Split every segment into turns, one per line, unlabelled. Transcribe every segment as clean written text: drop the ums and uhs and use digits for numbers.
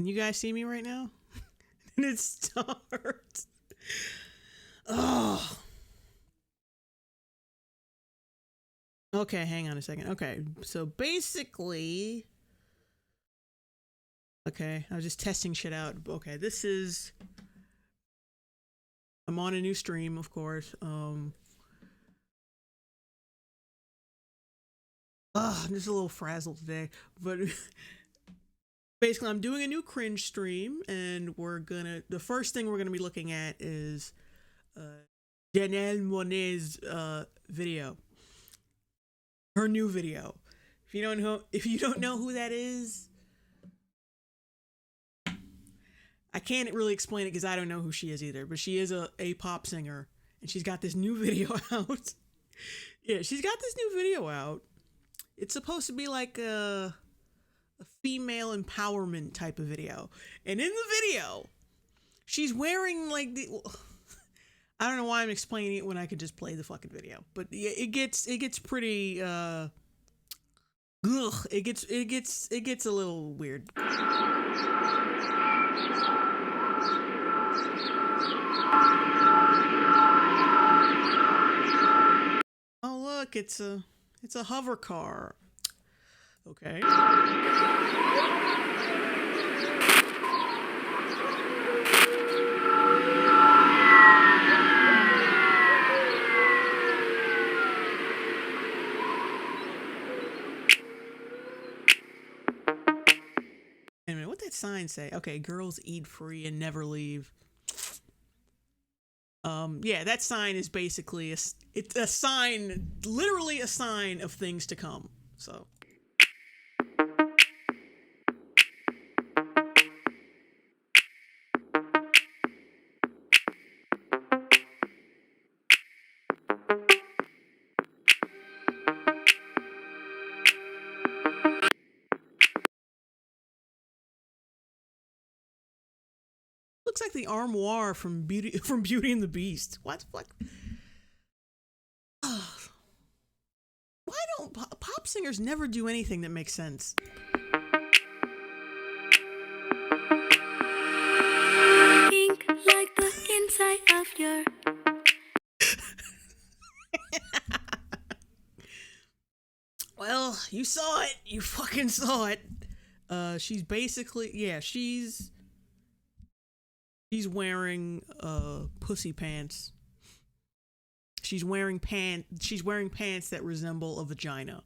Can you guys see me right now? And it starts. Oh. Okay, hang on a second. Okay, so basically... Okay, I was just testing shit out. Okay, this is... I'm on a new stream, of course. I'm just a little frazzled today. But basically, I'm doing a new Cringe stream, and the first thing we're gonna be looking at is Janelle Monáe's video. Her new video. If you don't know who that is, I can't really explain it because I don't know who she is either, but she is a pop singer, and she's got this new video out. Yeah, she's got this new video out. It's supposed to be like a female empowerment type of video. And in the video, she's wearing like I don't know why I'm explaining it when I could just play the fucking video. But it gets pretty it gets a little weird. Oh look, it's a hover car. Okay. Wait a minute, what'd that sign say? Okay, girls eat free and never leave. Yeah, that sign is basically it's a sign, literally a sign of things to come. So. Looks like the armoire from Beauty and the Beast. What? Why don't pop singers never do anything that makes sense?
Pink like the inside of your.
Well, you saw it. You fucking saw it. She's basically, yeah, she's wearing pussy pants. She's wearing pants that resemble a vagina.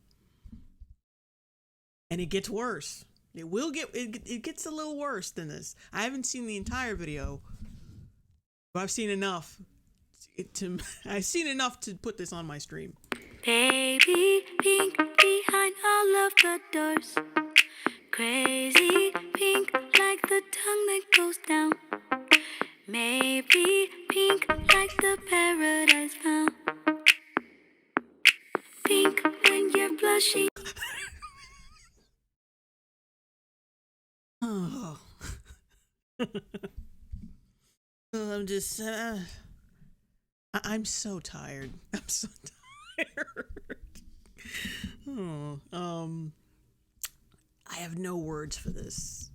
And it gets worse. It gets a little worse than this. I haven't seen the entire video, but I've seen enough to put this on my stream.
Baby pink behind all of the doors. Crazy pink like the tongue that goes down. Maybe pink like the paradise found. Pink when you're blushing.
Oh. I'm just I'm so tired. I'm so tired. I have no words for this.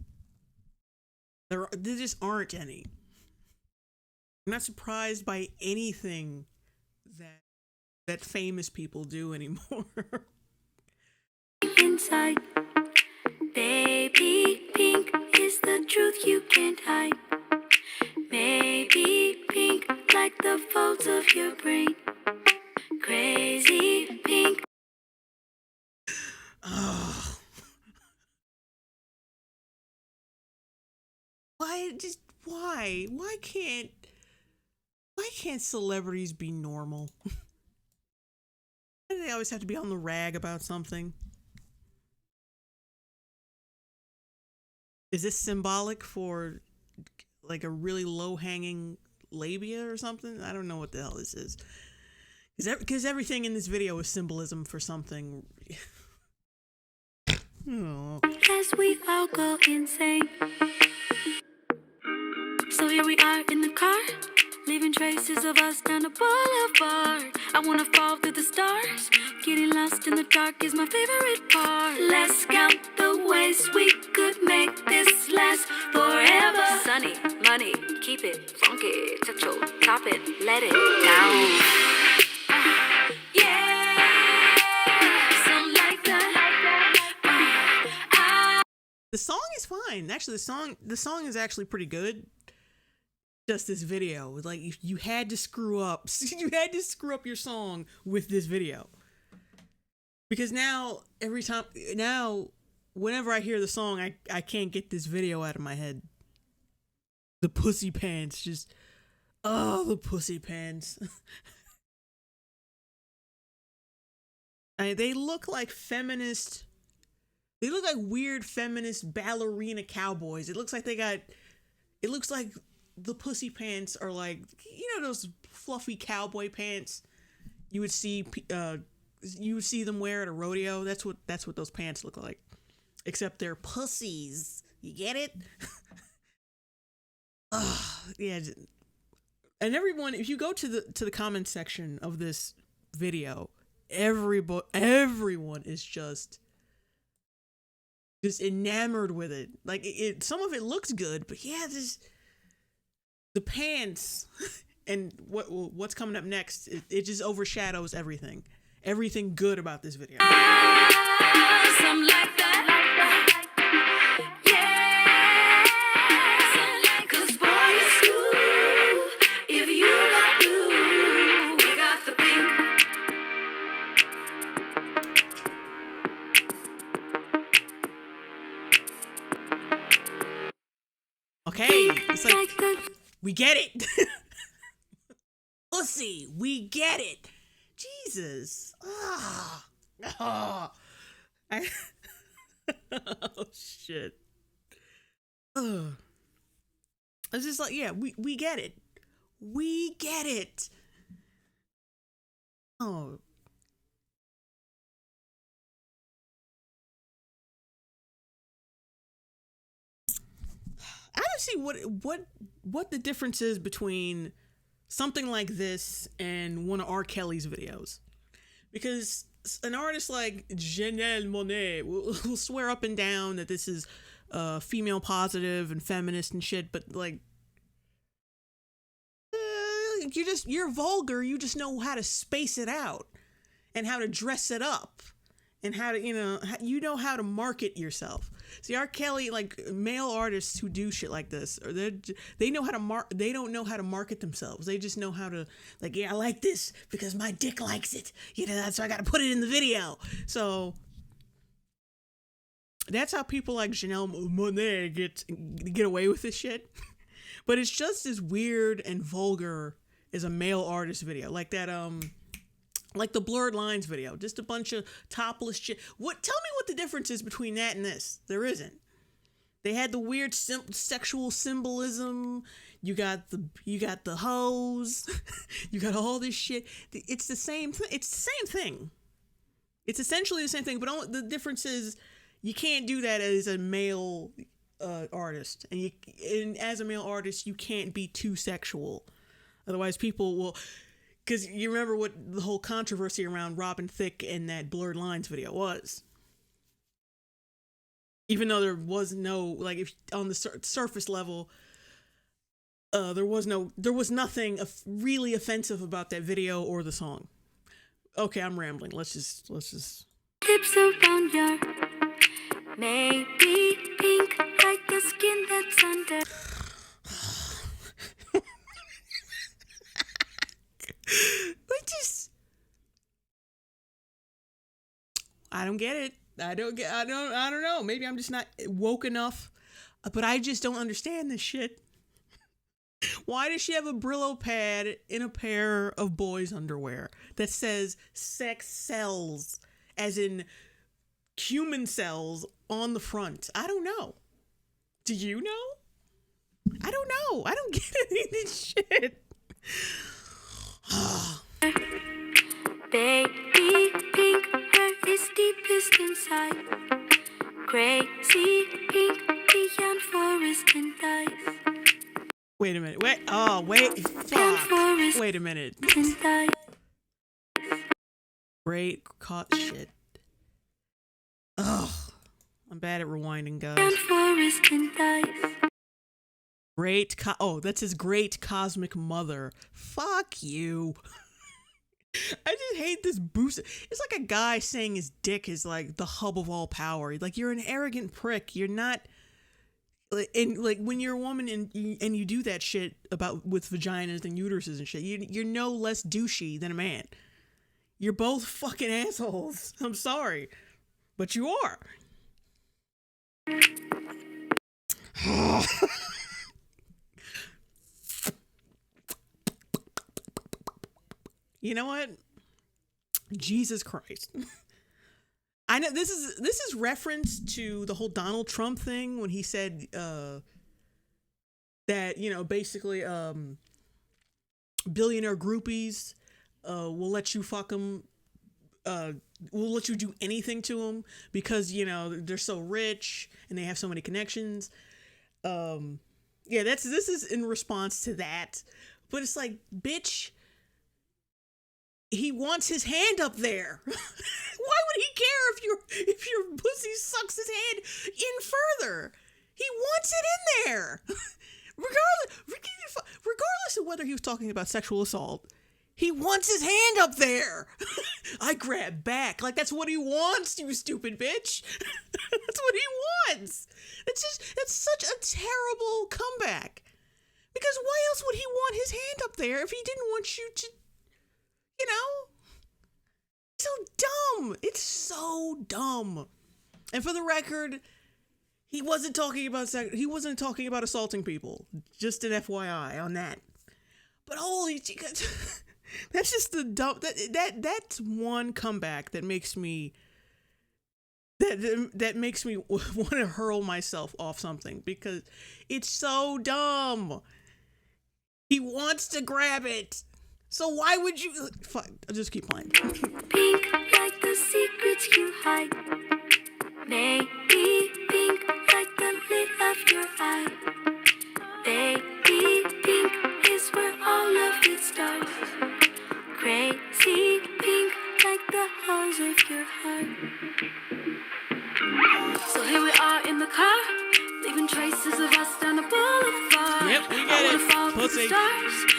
There just aren't any. I'm not surprised by anything that famous people do anymore.
Inside, baby pink is the truth you can't hide. Maybe pink like the folds of your brain. Crazy pink.
Oh. Why can't celebrities be normal? Why do they always have to be on the rag about something? Is this symbolic for like a really low-hanging labia or something? I don't know what the hell this is. Because everything in this video is symbolism for something. Oh.
As we all go insane. So here we are in the car, leaving traces of us down the boulevard. I wanna fall through the stars, Getting lost in the dark is my favorite part. Let's count the ways we could make this last forever. Sunny, money, keep it funky, sexual, top it, let it down. Yeah, something like that.
The song is fine. Actually, the song is actually pretty good. Just this video, like you had to screw up. You had to screw up your song with this video. Because now, whenever I hear the song, I can't get this video out of my head. The pussy pants, the pussy pants. They look like feminist. They look like weird feminist ballerina cowboys. It looks like the pussy pants are like, those fluffy cowboy pants you would see them wear at a rodeo. That's what those pants look like, except they're pussies. You get it? Yeah. And everyone, if you go to the comment section of this video, everyone is just enamored with it. Like some of it looks good, but yeah, the pants and what's coming up next, it just overshadows everything good about this video.
Something like that. Yeah, cause boys school, if you got blue, we got the pink.
Okay, it's like, we get it. Pussy, we get it. Jesus. Oh, shit. It's just like, yeah, we get it. We get it. Oh. I don't see what the difference is between something like this and one of R. Kelly's videos. Because an artist like Janelle Monáe will swear up and down that this is female positive and feminist and shit, but like, you're vulgar. You just know how to space it out and how to dress it up and how to, how to market yourself. See, R. Kelly, like male artists who do shit like this, or they know how to they don't know how to market themselves. They just know how to, like, yeah, I like this because my dick likes it. So I got to put it in the video. So that's how people like Janelle Monáe get away with this shit. But it's just as weird and vulgar as a male artist video, like that like the Blurred Lines video, just a bunch of topless shit. Tell me what the difference is between that and this? There isn't. They had the weird sexual symbolism. You got the hoes. You got all this shit. It's the same thing. It's the same thing. It's essentially the same thing, but the difference is you can't do that as a male artist, and as a male artist, you can't be too sexual. Otherwise, people will. Because you remember what the whole controversy around Robin Thicke and that Blurred Lines video was. Even though there was no, like, if on the surface level, there was nothing really offensive about that video or the song. Okay, I'm rambling. Let's just.
Tips around your maybe pink like the skin that's under.
I don't get it. I don't know. Maybe I'm just not woke enough, but I just don't understand this shit. Why does she have a Brillo pad in a pair of boys' underwear that says sex sells, as in human cells, on the front? I don't know. Do you know? I don't know. I don't get any of this shit.
Baby pink, where is deepest inside? Crazy pink, beyond forest and ice.
Wait a minute. Wait. Fuck. Wait a minute. Shit. Ugh. I'm bad at rewinding, guys. That's his great cosmic mother. Fuck you. I just hate this boost. It's like a guy saying his dick is like the hub of all power. Like, you're an arrogant prick. You're not. And like, when you're a woman and you do that shit with vaginas and uteruses and shit, you're no less douchey than a man. You're both fucking assholes. I'm sorry, but you are. You know what? Jesus Christ. I know this is reference to the whole Donald Trump thing when he said that, you know, basically billionaire groupies will let you fuck them, will let you do anything to them because, you know, they're so rich and they have so many connections. Yeah, this is in response to that. But it's like, bitch, he wants his hand up there. Why would he care if your pussy sucks his hand in further? He wants it in there. Regardless of whether he was talking about sexual assault, he wants his hand up there. I grab back. Like, that's what he wants, you stupid bitch. That's what he wants. That's such a terrible comeback. Because why else would he want his hand up there if he didn't want you to, you know? So dumb. It's so dumb. And for the record, he wasn't talking about assaulting people. Just an FYI on that. But holy, that's just the dumb. That's one comeback that makes me that makes me want to hurl myself off something because it's so dumb. He wants to grab it. So why would you? Fuck, I'll just keep playing.
Pink like the secrets you hide. Maybe pink like the lid of your eye. Baby pink is where all of it starts. Crazy pink like the holes of your heart. So here we are in the car, leaving traces of us down the boulevard.
Yep, we get it. Pussy.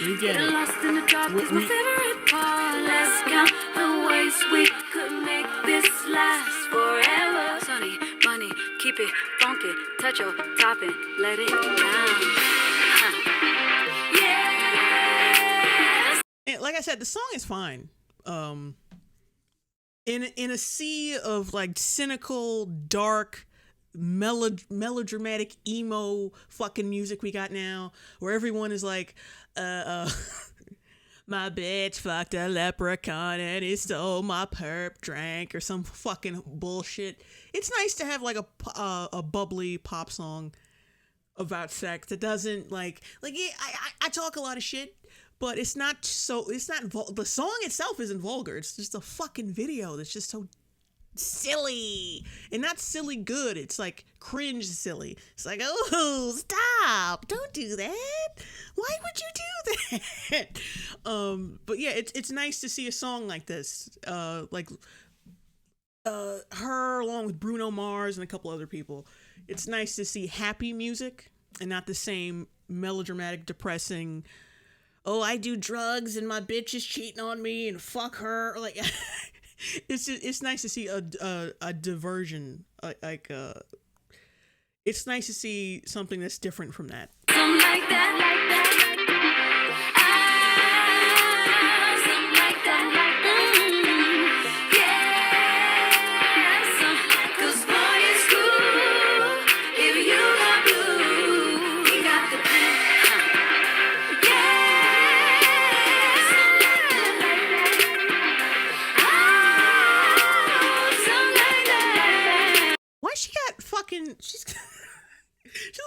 We get it.
Lost in the dark is my favorite part. Let's count the ways we could make this last forever. Sunny, money, keep it funky. Touch your top and let it down.
Yes. Like I said, the song is fine. In a sea of like cynical, dark, melodramatic, emo fucking music we got now, where everyone is like, my bitch fucked a leprechaun and he stole my perp drink or some fucking bullshit. It's nice to have like a bubbly pop song about sex that doesn't like I talk a lot of shit, but the song itself isn't vulgar. It's just a fucking video that's just so silly, and not silly good. It's like cringe silly. It's like, oh, stop, don't do that. Why would you do that? But yeah, it's nice to see a song like this, like her along with Bruno Mars and a couple other people. It's nice to see happy music and not the same melodramatic, depressing, oh, I do drugs and my bitch is cheating on me and fuck her. Like, it's nice to see a diversion. It's nice to see something that's different from that.
Something like that, like that. Something like that. Yeah. 'Cause boy, it's cool if you are blue. We got the
Why she got fucking? She looks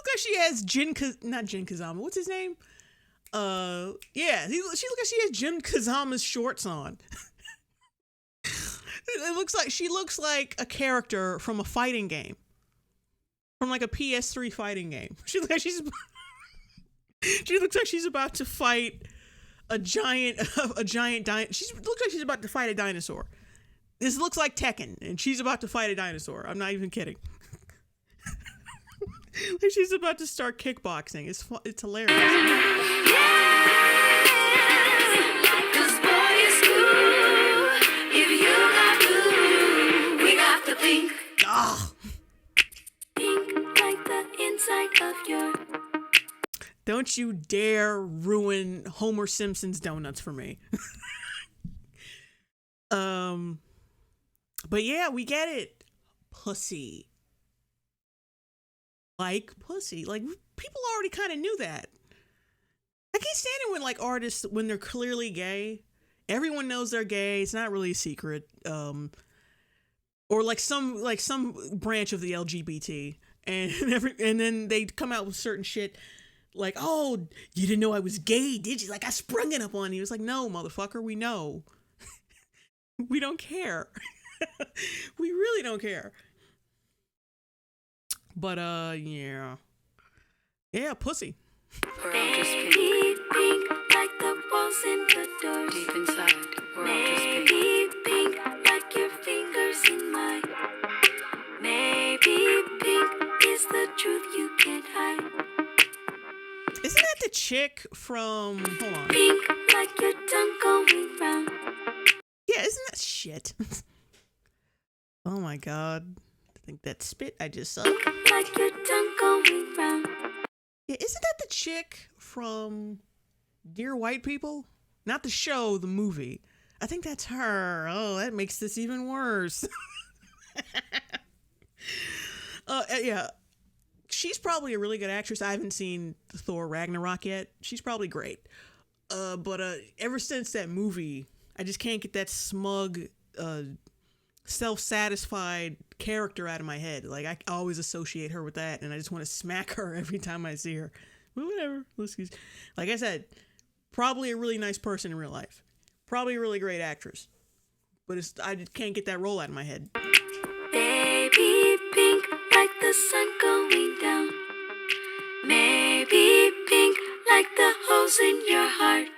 like she has not Jin Kazama. What's his name? Yeah, she looks like she has Jin Kazama's shorts on. She looks like a character from a fighting game, from like a PS3 fighting game. She looks like she's about to fight a giant. She looks like she's about to fight a dinosaur. This looks like Tekken, and she's about to fight a dinosaur. I'm not even kidding. Like she's about to start kickboxing. It's hilarious.
Cause boy is cool. If you got blue, we got the pink.
Ugh.
Pink like the inside of your.
Don't you dare ruin Homer Simpson's donuts for me. But yeah, we get it. Pussy. Like pussy. Like people already kind of knew that. I can't stand it when like artists, when they're clearly gay, everyone knows they're gay. It's not really a secret. Or like some branch of the LGBT, and then they come out with certain shit like, oh, you didn't know I was gay, did you? Like I sprung it up on you. It's like, no, motherfucker, we know. We don't care. We really don't care. But yeah, pussy.
We're all just pink. Pink like the walls in the doors. Deep inside, we're all just pink. Pink like your fingers in mine. Maybe pink is the truth you can't hide.
Isn't that the chick from? Hold on.
Pink like your tongue going round.
Yeah, isn't that shit? Oh my god. I think that spit I just saw.
Like your tongue going round.
Yeah, isn't that the chick from Dear White People? Not the show, the movie. I think that's her. Oh, that makes this even worse. Yeah. She's probably a really good actress. I haven't seen Thor Ragnarok yet. She's probably great. But ever since that movie, I just can't get that smug, self-satisfied character out of my head. Like I always associate her with that, and I just want to smack her every time I see her. Well, whatever. Like I said, probably a really nice person in real life. Probably a really great actress. But I just can't get that role out of my head.
Baby pink like the sun going down. Maybe pink like the holes in your heart.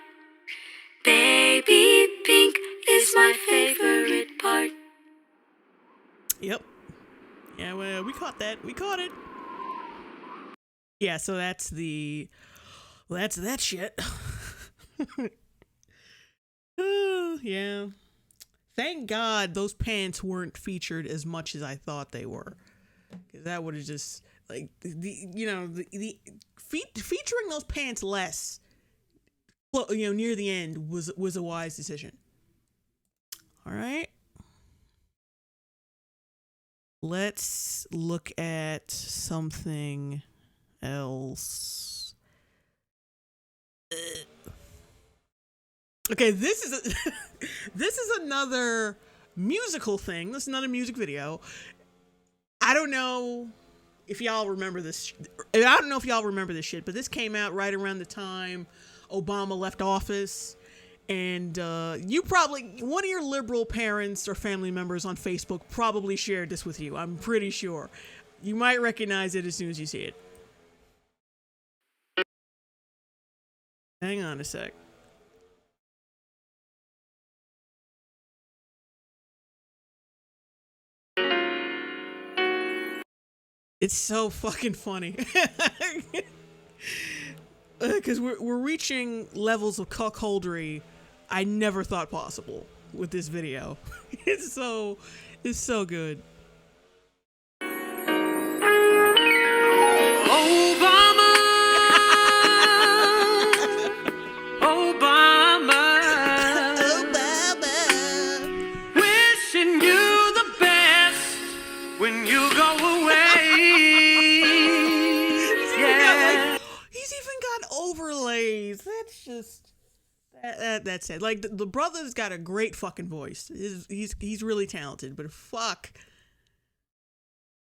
Baby pink is my favorite part.
Yep. Yeah, well, we caught that. We caught it. Yeah, so that's that shit. Yeah. Thank God those pants weren't featured as much as I thought they were. Because that would have just, like, the featuring those pants less, near the end was a wise decision. All right. Let's look at something else. Okay, this is another musical thing. This is another music video. I don't know if y'all remember this. I don't know if y'all remember this shit, but this came out right around the time Obama left office. And you probably, one of your liberal parents or family members on Facebook probably shared this with you. I'm pretty sure. You might recognize it as soon as you see it. Hang on a sec. It's so fucking funny. Because we're reaching levels of cuckoldery I never thought possible with this video. It's so good.
Obama, Obama, wishing you the best when you go away. Yeah.
He's even got overlays. That's just that's it. Like the brother's got a great fucking voice. He's really talented, but fuck.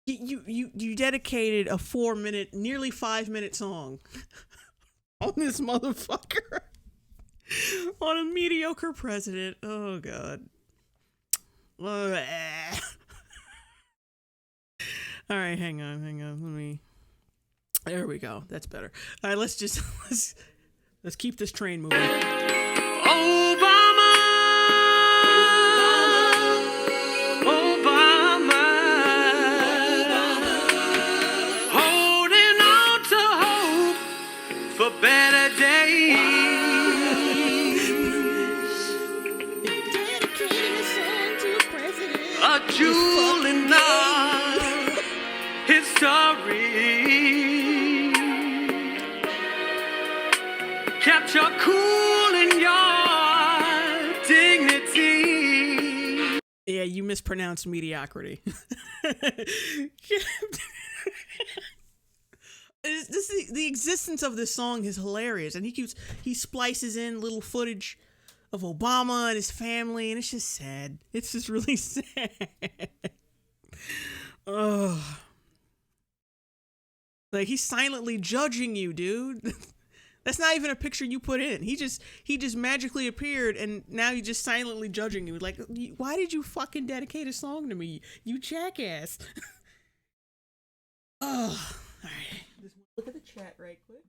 You dedicated a 4-minute, nearly 5-minute song on this motherfucker. On a mediocre president. Oh god. All right, hang on. Let me. There we go. That's better. All right, let's keep this train moving.
Obama,
a jewel in our history. Capture cool in your dignity.
Yeah, you mispronounced mediocrity. The existence of this song is hilarious, and he splices in little footage of Obama and his family, and it's just sad. It's just really sad. Ugh. Like, he's silently judging you, dude. That's not even a picture you put in. He just magically appeared, and now he's just silently judging you. Like, why did you fucking dedicate a song to me, you jackass? Ugh. All right. Just look at the chat right quick.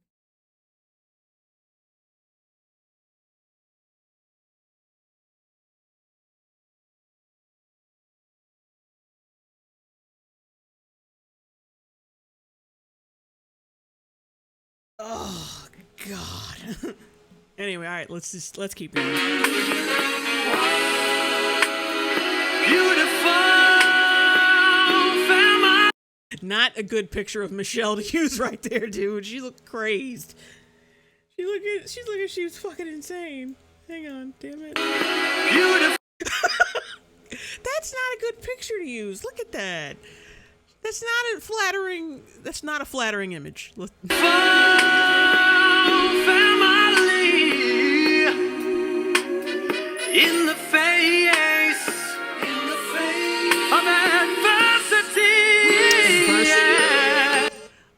Oh God. Anyway, all right, let's keep going.
Beautiful family.
Not a good picture of Michelle to use right there, dude. She looked crazed. She was fucking insane. Hang on, damn it.
Beautiful.
That's not a good picture to use. Look at that. That's not a flattering image.
Family in the face of adversity. Yeah.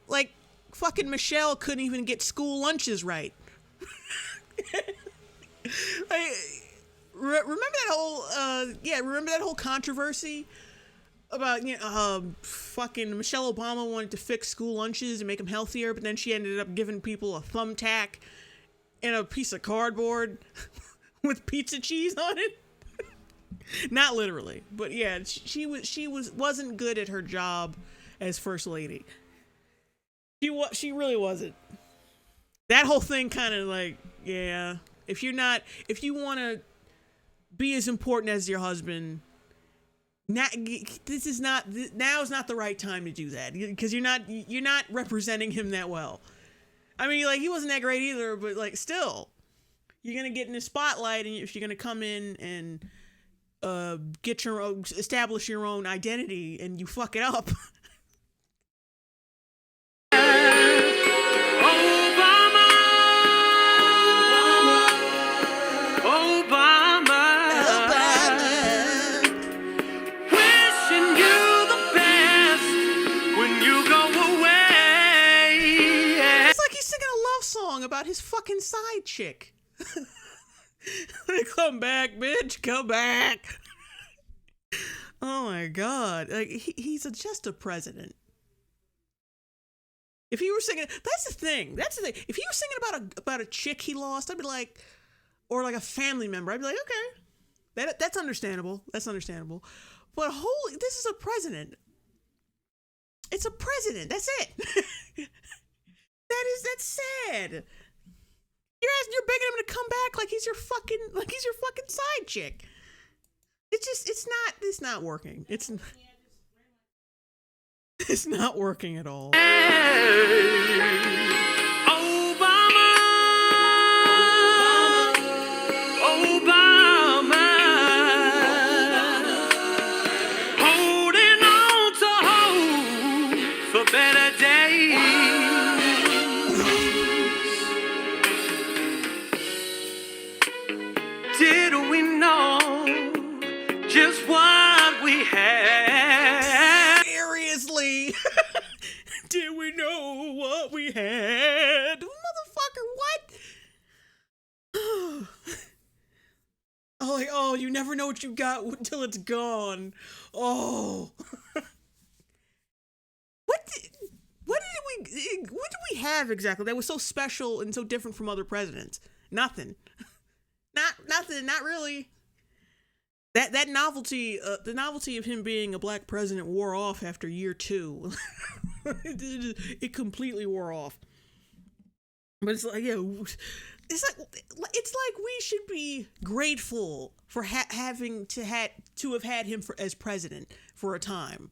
Like, fucking Michelle couldn't even get school lunches right. Remember that whole controversy about, fucking Michelle Obama wanted to fix school lunches and make them healthier, but then she ended up giving people a thumbtack and a piece of cardboard with pizza cheese on it. Not literally, but yeah, she wasn't good at her job as first lady. She really wasn't. That whole thing kind of like, yeah, if you want to be as important as your husband, now is not the right time to do that, because you're not representing him that well. I mean, like, he wasn't that great either, but like, still, you're gonna get in the spotlight, and if you're gonna come in and establish your own identity, and you fuck it up. About his fucking side chick. Come back, bitch, come back. Oh my God. Like, he's just a president. If he were singing, that's the thing. If he was singing about a chick he lost, I'd be like, or like a family member, I'd be like, okay, that's understandable. That's understandable. But this is a president. It's a president. That's it. That's sad. You're begging him to come back like he's your fucking side chick. It's not working. It's not working at all.
Obama, holding on to hope for better days. Did we know just what we had?
Seriously? Did we know what we had? Motherfucker, what? Oh, you never know what you got until it's gone. Oh. What did we have exactly that was so special and so different from other presidents? Nothing. Nothing, not really. That novelty, the novelty of him being a black president wore off after year 2. It completely wore off. But it's like, yeah, it's like we should be grateful for having to have had him as president for a time.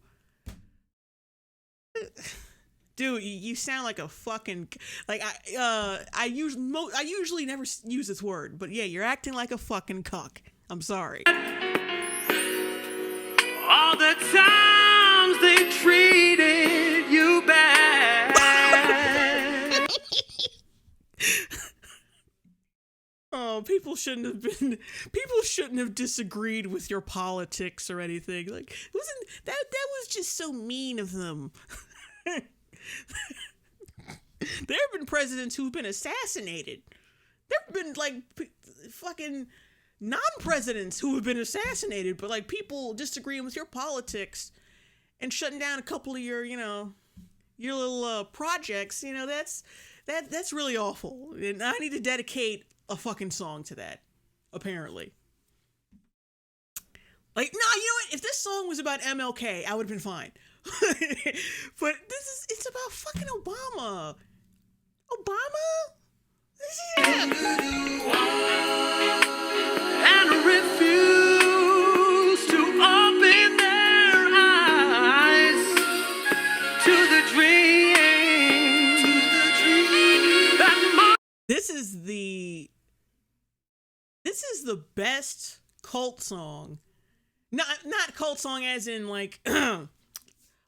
Dude, you sound like a fucking like I usually never use this word, but yeah, you're acting like a fucking cuck. I'm sorry.
All the times they treated you bad.
Oh, people shouldn't have disagreed with your politics or anything. Like, wasn't that was just so mean of them. There have been presidents who've been assassinated. There have been like fucking non-presidents who have been assassinated, but like people disagreeing with your politics and shutting down a couple of your little projects. That's really awful. And I need to dedicate a fucking song to that, apparently. Like, no, you know what? If this song was about MLK, I would have been fine. But it's about fucking Obama.
And refuse to open their eyes to the dream.
This is the best cult song. Not cult song as in like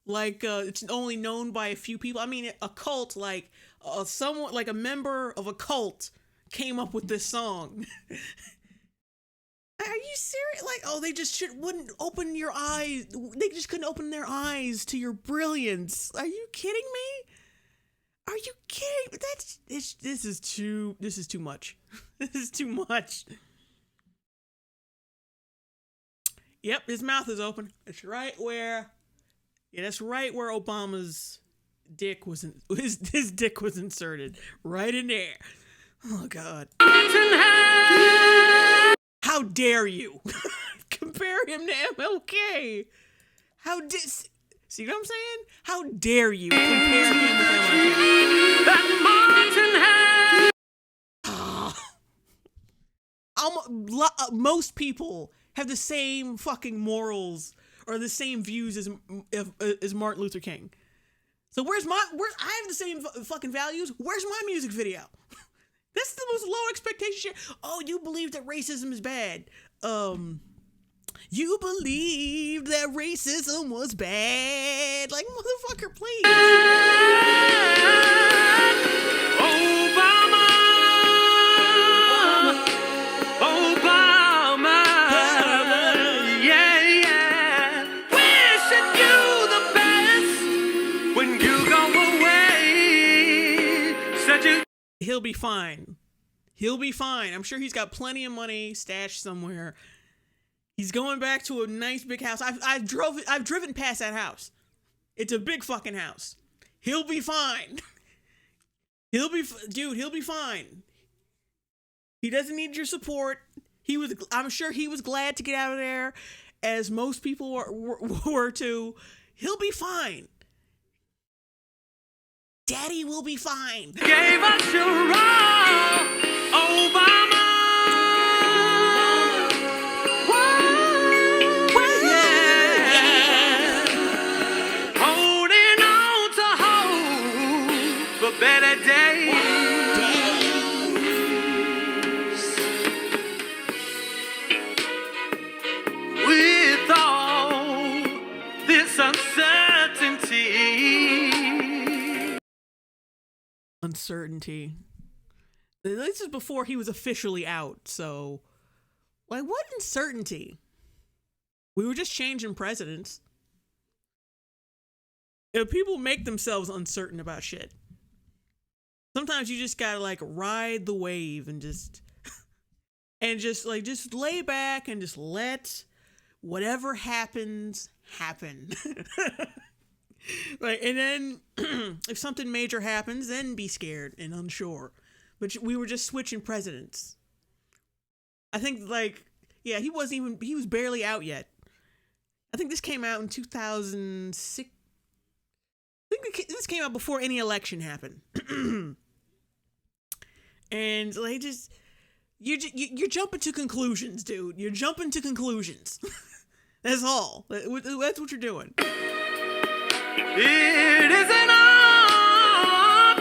it's only known by a few people. I mean a cult, like someone like a member of a cult came up with this song. Are you serious? Like, oh, they just wouldn't open your eyes. They just couldn't open their eyes to your brilliance. Are you kidding me? Are you kidding? This is too much. This is too much. Yep, his mouth is open. It's right where, that's right where Obama's dick was his dick was inserted, right in there. Oh God! How dare you compare him to MLK? See what I'm saying? How dare you compare him with MLK? Most people have the same fucking morals or the same views as Martin Luther King. So I have the same fucking values. Where's my music video? That's the most low expectation shit. Oh, you believe that racism is bad. You believed that racism was bad. Like, motherfucker, please.
Obama. Yeah. Wishing you the best when you go away.
He'll be fine. He'll be fine. I'm sure he's got plenty of money stashed somewhere. He's going back to a nice big house. I've driven past that house. It's a big fucking house. He'll be fine. He'll be fine. He doesn't need your support. I'm sure he was glad to get out of there, as most people were too. He'll be fine. Daddy will be fine.
Gave us your all, Obama. Better days. With all this
uncertainty. This is before he was officially out, so like, what uncertainty? We were just changing presidents. People make themselves uncertain about shit. Sometimes you just gotta like ride the wave and just lay back and just let whatever happens happen. Right, and then if something major happens, then be scared and unsure. But we were just switching presidents. I think he was barely out yet. I think this came out in 2006. I think this came out before any election happened. And they just you're jumping to conclusions, dude. You're jumping to conclusions. That's all. That's what you're doing.
It isn't our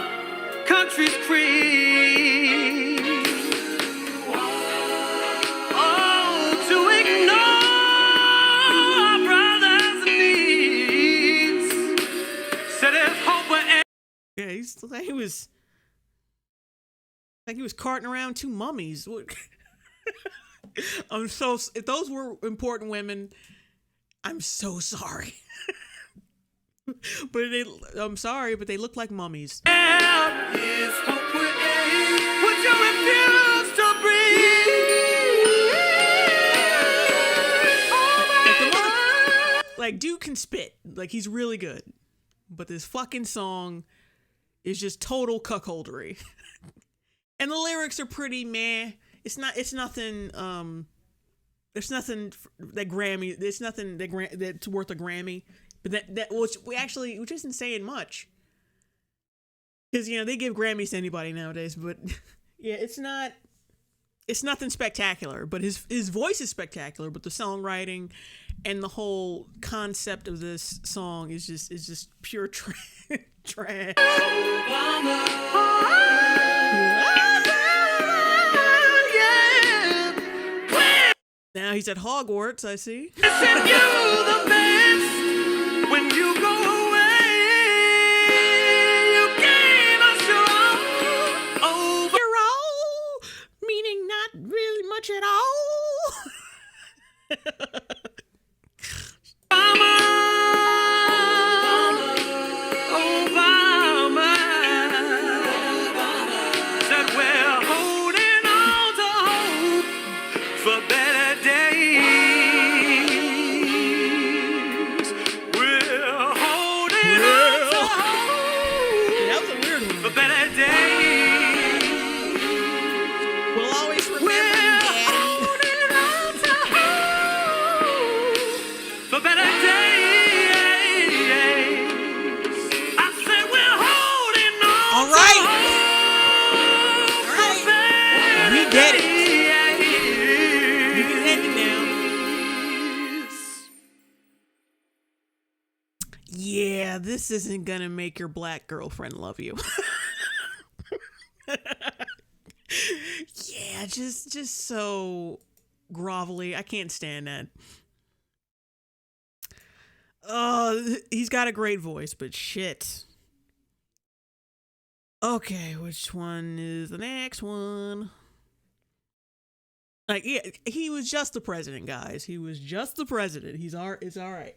country's creed. Oh, to ignore our brothers' needs. Said there's hope for
Yeah, he was like he was carting around two mummies. If those were important women, I'm so sorry. I'm sorry, but they look like mummies.
Is hope for would you refuse to breathe?
Like, dude can spit. Like, he's really good. But this fucking song is just total cuckoldery. And the lyrics are pretty meh. It's nothing that Grammy, it's nothing that's worth a Grammy. But which isn't saying much. Because, they give Grammys to anybody nowadays. But, yeah, it's nothing spectacular. But his voice is spectacular. But the songwriting and the whole concept of this song is just pure trash. Now he's at Hogwarts, I see.
Send you the best when you go away. You gave us your all.
Your all, meaning not really much at all.
Obama said we're holding on to hope for better days. We're holding on to hope
That was a weird one.
for better days.
We'll always remember
We're
you, Daddy.
holding on to hope for better days. I said we're holding on
All
to
right.
hope
All right.
for better
We get it.
days.
You can end it now. Yeah, this isn't gonna make your black girlfriend love you. Yeah, just so grovelly. I can't stand that. He's got a great voice, but shit. Okay, which one is the next one? Like, yeah, he was just the president, guys. He was just the president. It's all right.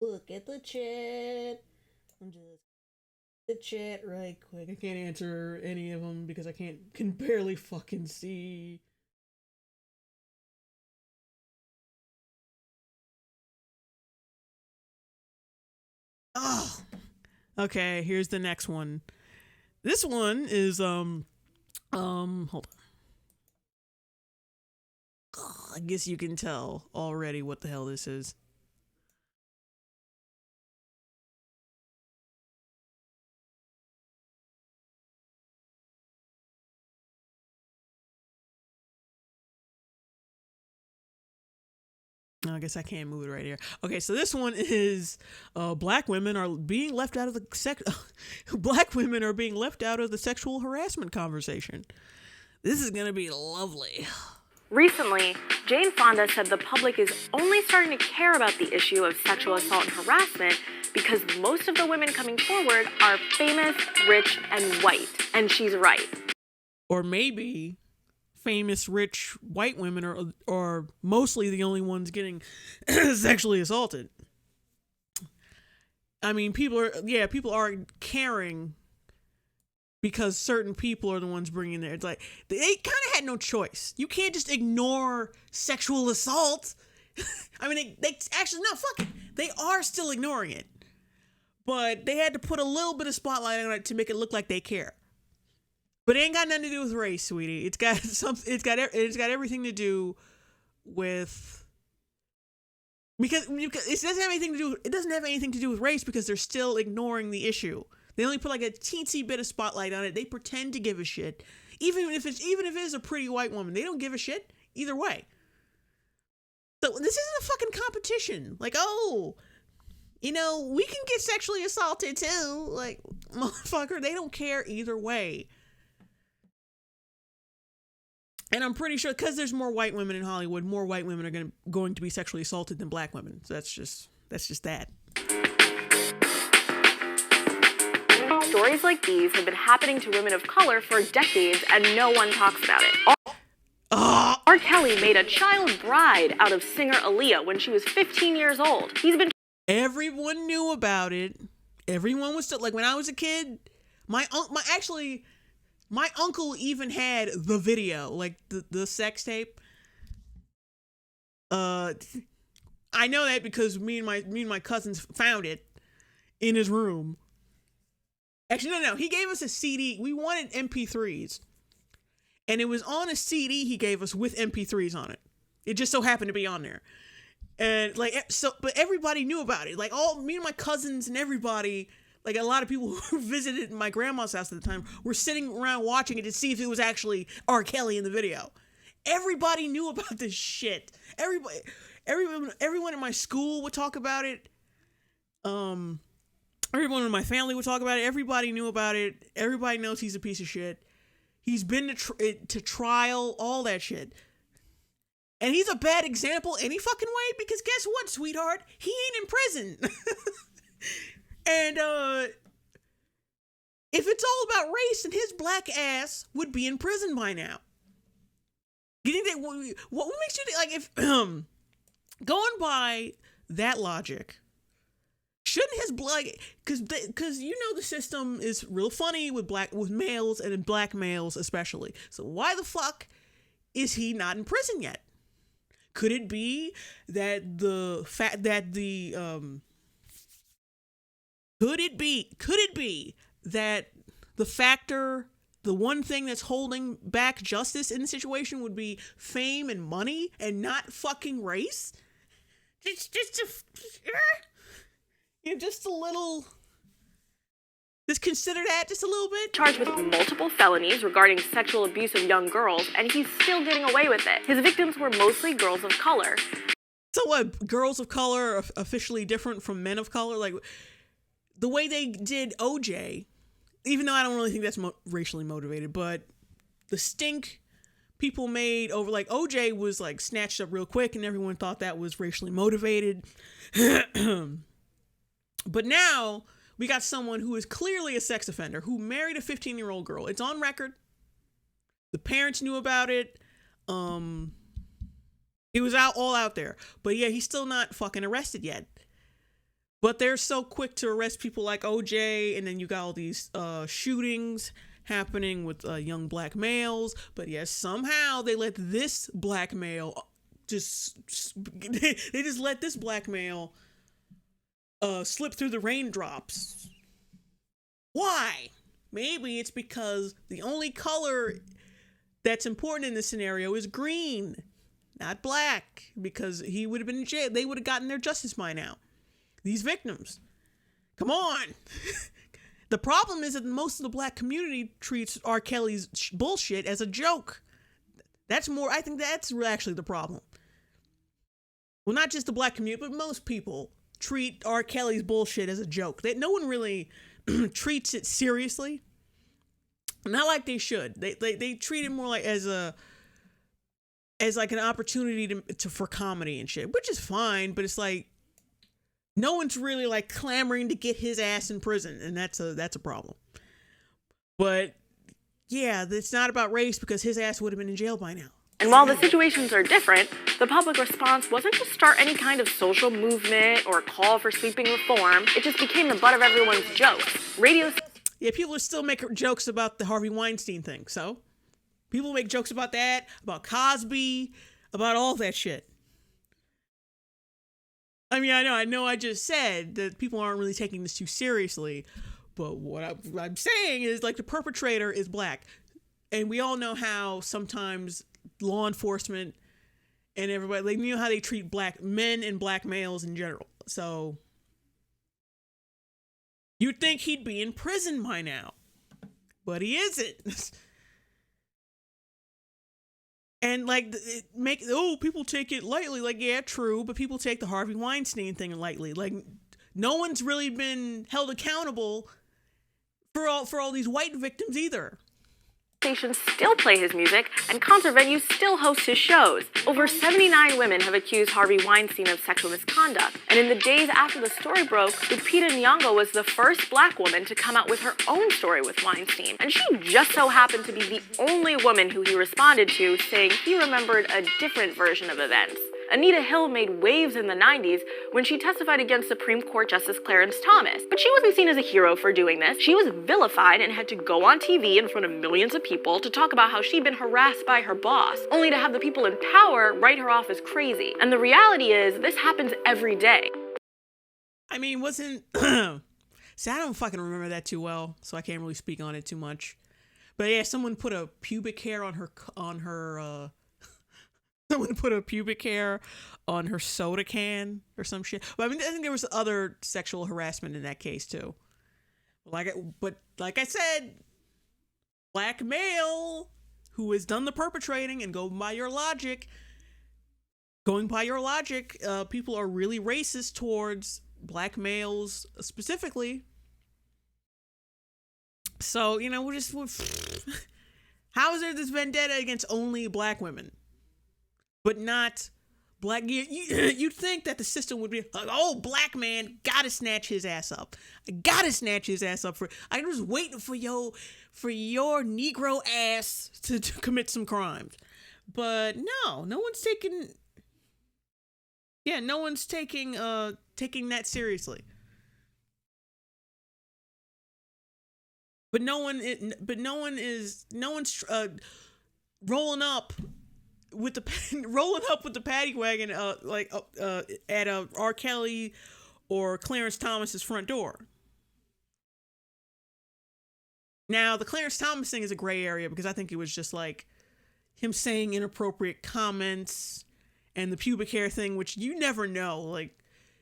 Look at the chat. I'm just the chat right quick. I can't answer any of them because I can barely fucking see. Oh. Okay, here's the next one. This one is hold on. I guess you can tell already what the hell this is. I guess I can't move it right here. Okay, so this one is black women are being left out of the black women are being left out of the sexual harassment conversation. This is gonna be lovely.
Recently, Jane Fonda said the public is only starting to care about the issue of sexual assault and harassment because most of the women coming forward are famous, rich, and white. And she's right.
Or maybe famous, rich, white women are mostly the only ones getting sexually assaulted. I mean, people are caring because certain people are the ones bringing it. It's like, they kind of had no choice. You can't just ignore sexual assault. I mean, they actually, no, fuck it. They are still ignoring it. But they had to put a little bit of spotlight on it to make it look like they care. But it ain't got nothing to do with race, sweetie. It's got everything to do with because it doesn't have anything to do. It doesn't have anything to do with race because they're still ignoring the issue. They only put like a teensy bit of spotlight on it. They pretend to give a shit, even if it is a pretty white woman. They don't give a shit either way. So this isn't a fucking competition. Like, oh, we can get sexually assaulted too. Like, motherfucker, they don't care either way. And I'm pretty sure because there's more white women in Hollywood, more white women are going to be sexually assaulted than black women. So that's just that.
Stories like these have been happening to women of color for decades, and no one talks about it. R. Kelly made a child bride out of singer Aaliyah when she was 15 years old.
Everyone knew about it. Everyone was still, like, when I was a kid, my uncle even had the video, like the sex tape. I know that because me and my cousins found it in his room. Actually, no. He gave us a CD. We wanted MP3s. And it was on a CD he gave us with MP3s on it. It just so happened to be on there. And but everybody knew about it. Like me and my cousins and everybody, like a lot of people who visited my grandma's house at the time were sitting around watching it to see if it was actually R. Kelly in the video. Everybody knew about this shit. Everyone in my school would talk about it. Everyone in my family would talk about it. Everybody knew about it. Everybody knows he's a piece of shit. He's been to trial, all that shit. And he's a bad example any fucking way because guess what, sweetheart? He ain't in prison. And if it's all about race, then his black ass would be in prison by now. You think that what makes you think, like, if going by that logic, shouldn't his black, because the system is real funny with males and black males especially. So why the fuck is he not in prison yet? Could it be that could it be that the one thing that's holding back justice in the situation would be fame and money and not fucking race? Just a little. Just consider that just a little bit.
Charged with multiple felonies regarding sexual abuse of young girls, and he's still getting away with it. His victims were mostly girls of color.
So what? Girls of color are officially different from men of color? Like, the way they did OJ, even though I don't really think that's racially motivated, but the stink people made over, like, OJ was, like, snatched up real quick, and everyone thought that was racially motivated. But now we got someone who is clearly a sex offender who married a 15-year-old girl. It's on record. The parents knew about it. It was all out there. But yeah, he's still not fucking arrested yet. But they're so quick to arrest people like OJ, and then you got all these shootings happening with young black males. But yes, somehow they let this black male they just let this black male slip through the raindrops. Why? Maybe it's because the only color that's important in this scenario is green, not black, because he would have been in jail. They would have gotten their justice by now. These victims. Come on. The problem is that most of the black community treats R. Kelly's bullshit as a joke. I think that's actually the problem. Well, not just the black community, but most people treat R. Kelly's bullshit as a joke. No one really treats it seriously. Not like they should. They treat it more like as like an opportunity for comedy and shit, which is fine, but it's like no one's really like clamoring to get his ass in prison, and that's a problem. But yeah, it's not about race because his ass would have been in jail by now.
And while the situations are different, the public response wasn't to start any kind of social movement or call for sweeping reform. It just became the butt of everyone's jokes.
Yeah, people are still making jokes about the Harvey Weinstein thing. So people make jokes about that, about Cosby, about all that shit. I mean, I know I just said that people aren't really taking this too seriously, but what I'm saying is, like, the perpetrator is black. and we all know how sometimes law enforcement and everybody, like, you know how they treat black men and black males in general. So you'd think he'd be in prison by now, but he isn't. And like, people take it lightly. Like, yeah, true, but people take the Harvey Weinstein thing lightly. Like, no one's really been held accountable for all these white victims either.
Stations still play his music, and concert venues still host his shows. Over 79 women have accused Harvey Weinstein of sexual misconduct, and in the days after the story broke, Lupita Nyong'o was the first black woman to come out with her own story with Weinstein, and she just so happened to be the only woman who he responded to, saying he remembered a different version of events. Anita Hill made waves in the 90s when she testified against Supreme Court Justice Clarence Thomas, but she wasn't seen as a hero for doing this. She was vilified and had to go on TV in front of millions of people to talk about how she'd been harassed by her boss, only to have the people in power write her off as crazy. And the reality is, this happens every day.
I mean, see, I don't fucking remember that too well, so I can't really speak on it too much. But yeah, someone put a pubic hair on her someone put a pubic hair on her soda can or some shit. But I mean, I think there was other sexual harassment in that case too. But like I said, black male who has done the perpetrating, and going by your logic, people are really racist towards black males specifically. So, you know, how is there this vendetta against only black women, but not black? You'd think that the system would be like, oh, black man, gotta snatch his ass up. I'm just waiting for your Negro ass to commit some crimes. But no one's taking that seriously. But no one's rolling up with the paddy wagon at R. Kelly or Clarence Thomas's front door. Now, the Clarence Thomas thing is a gray area because I think it was just like him saying inappropriate comments, and the pubic hair thing, which you never know. Like,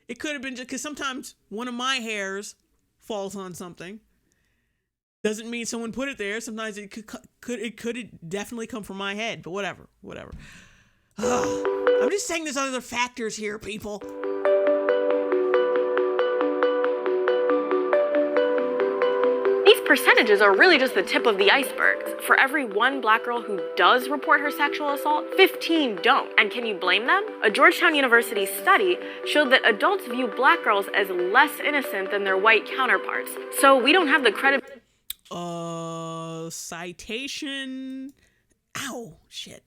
it could have been just because sometimes one of my hairs falls on something. Doesn't mean someone put it there. Sometimes it could definitely come from my head, but whatever. I'm just saying there's other factors here, people.
These percentages are really just the tip of the iceberg. For every one black girl who does report her sexual assault, 15 don't. And can you blame them? A Georgetown University study showed that adults view black girls as less innocent than their white counterparts. So we don't have the credibility.
Citation. Ow, shit.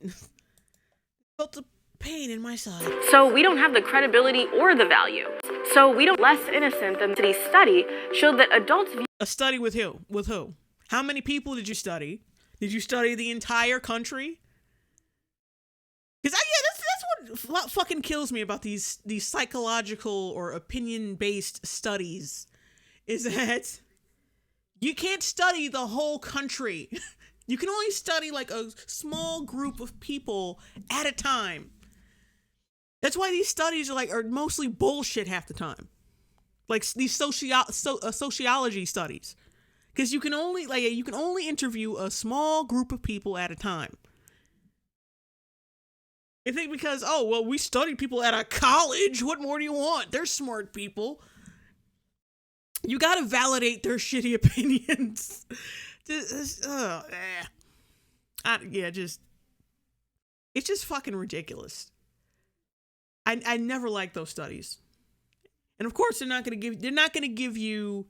Felt the pain in my side.
So we don't have the credibility or the value. Less innocent than the study showed that adults view.
A study with who? With who? How many people did you study? Did you study the entire country? Because that's what fucking kills me about these psychological or opinion-based studies, is that you can't study the whole country. You can only study like a small group of people at a time. That's why these studies are mostly bullshit half the time. Like these sociology studies. Because you can only interview a small group of people at a time. I think because, we studied people at a college. What more do you want? They're smart people. You gotta validate their shitty opinions. It's just fucking ridiculous. I never liked those studies. And of course they're not gonna give you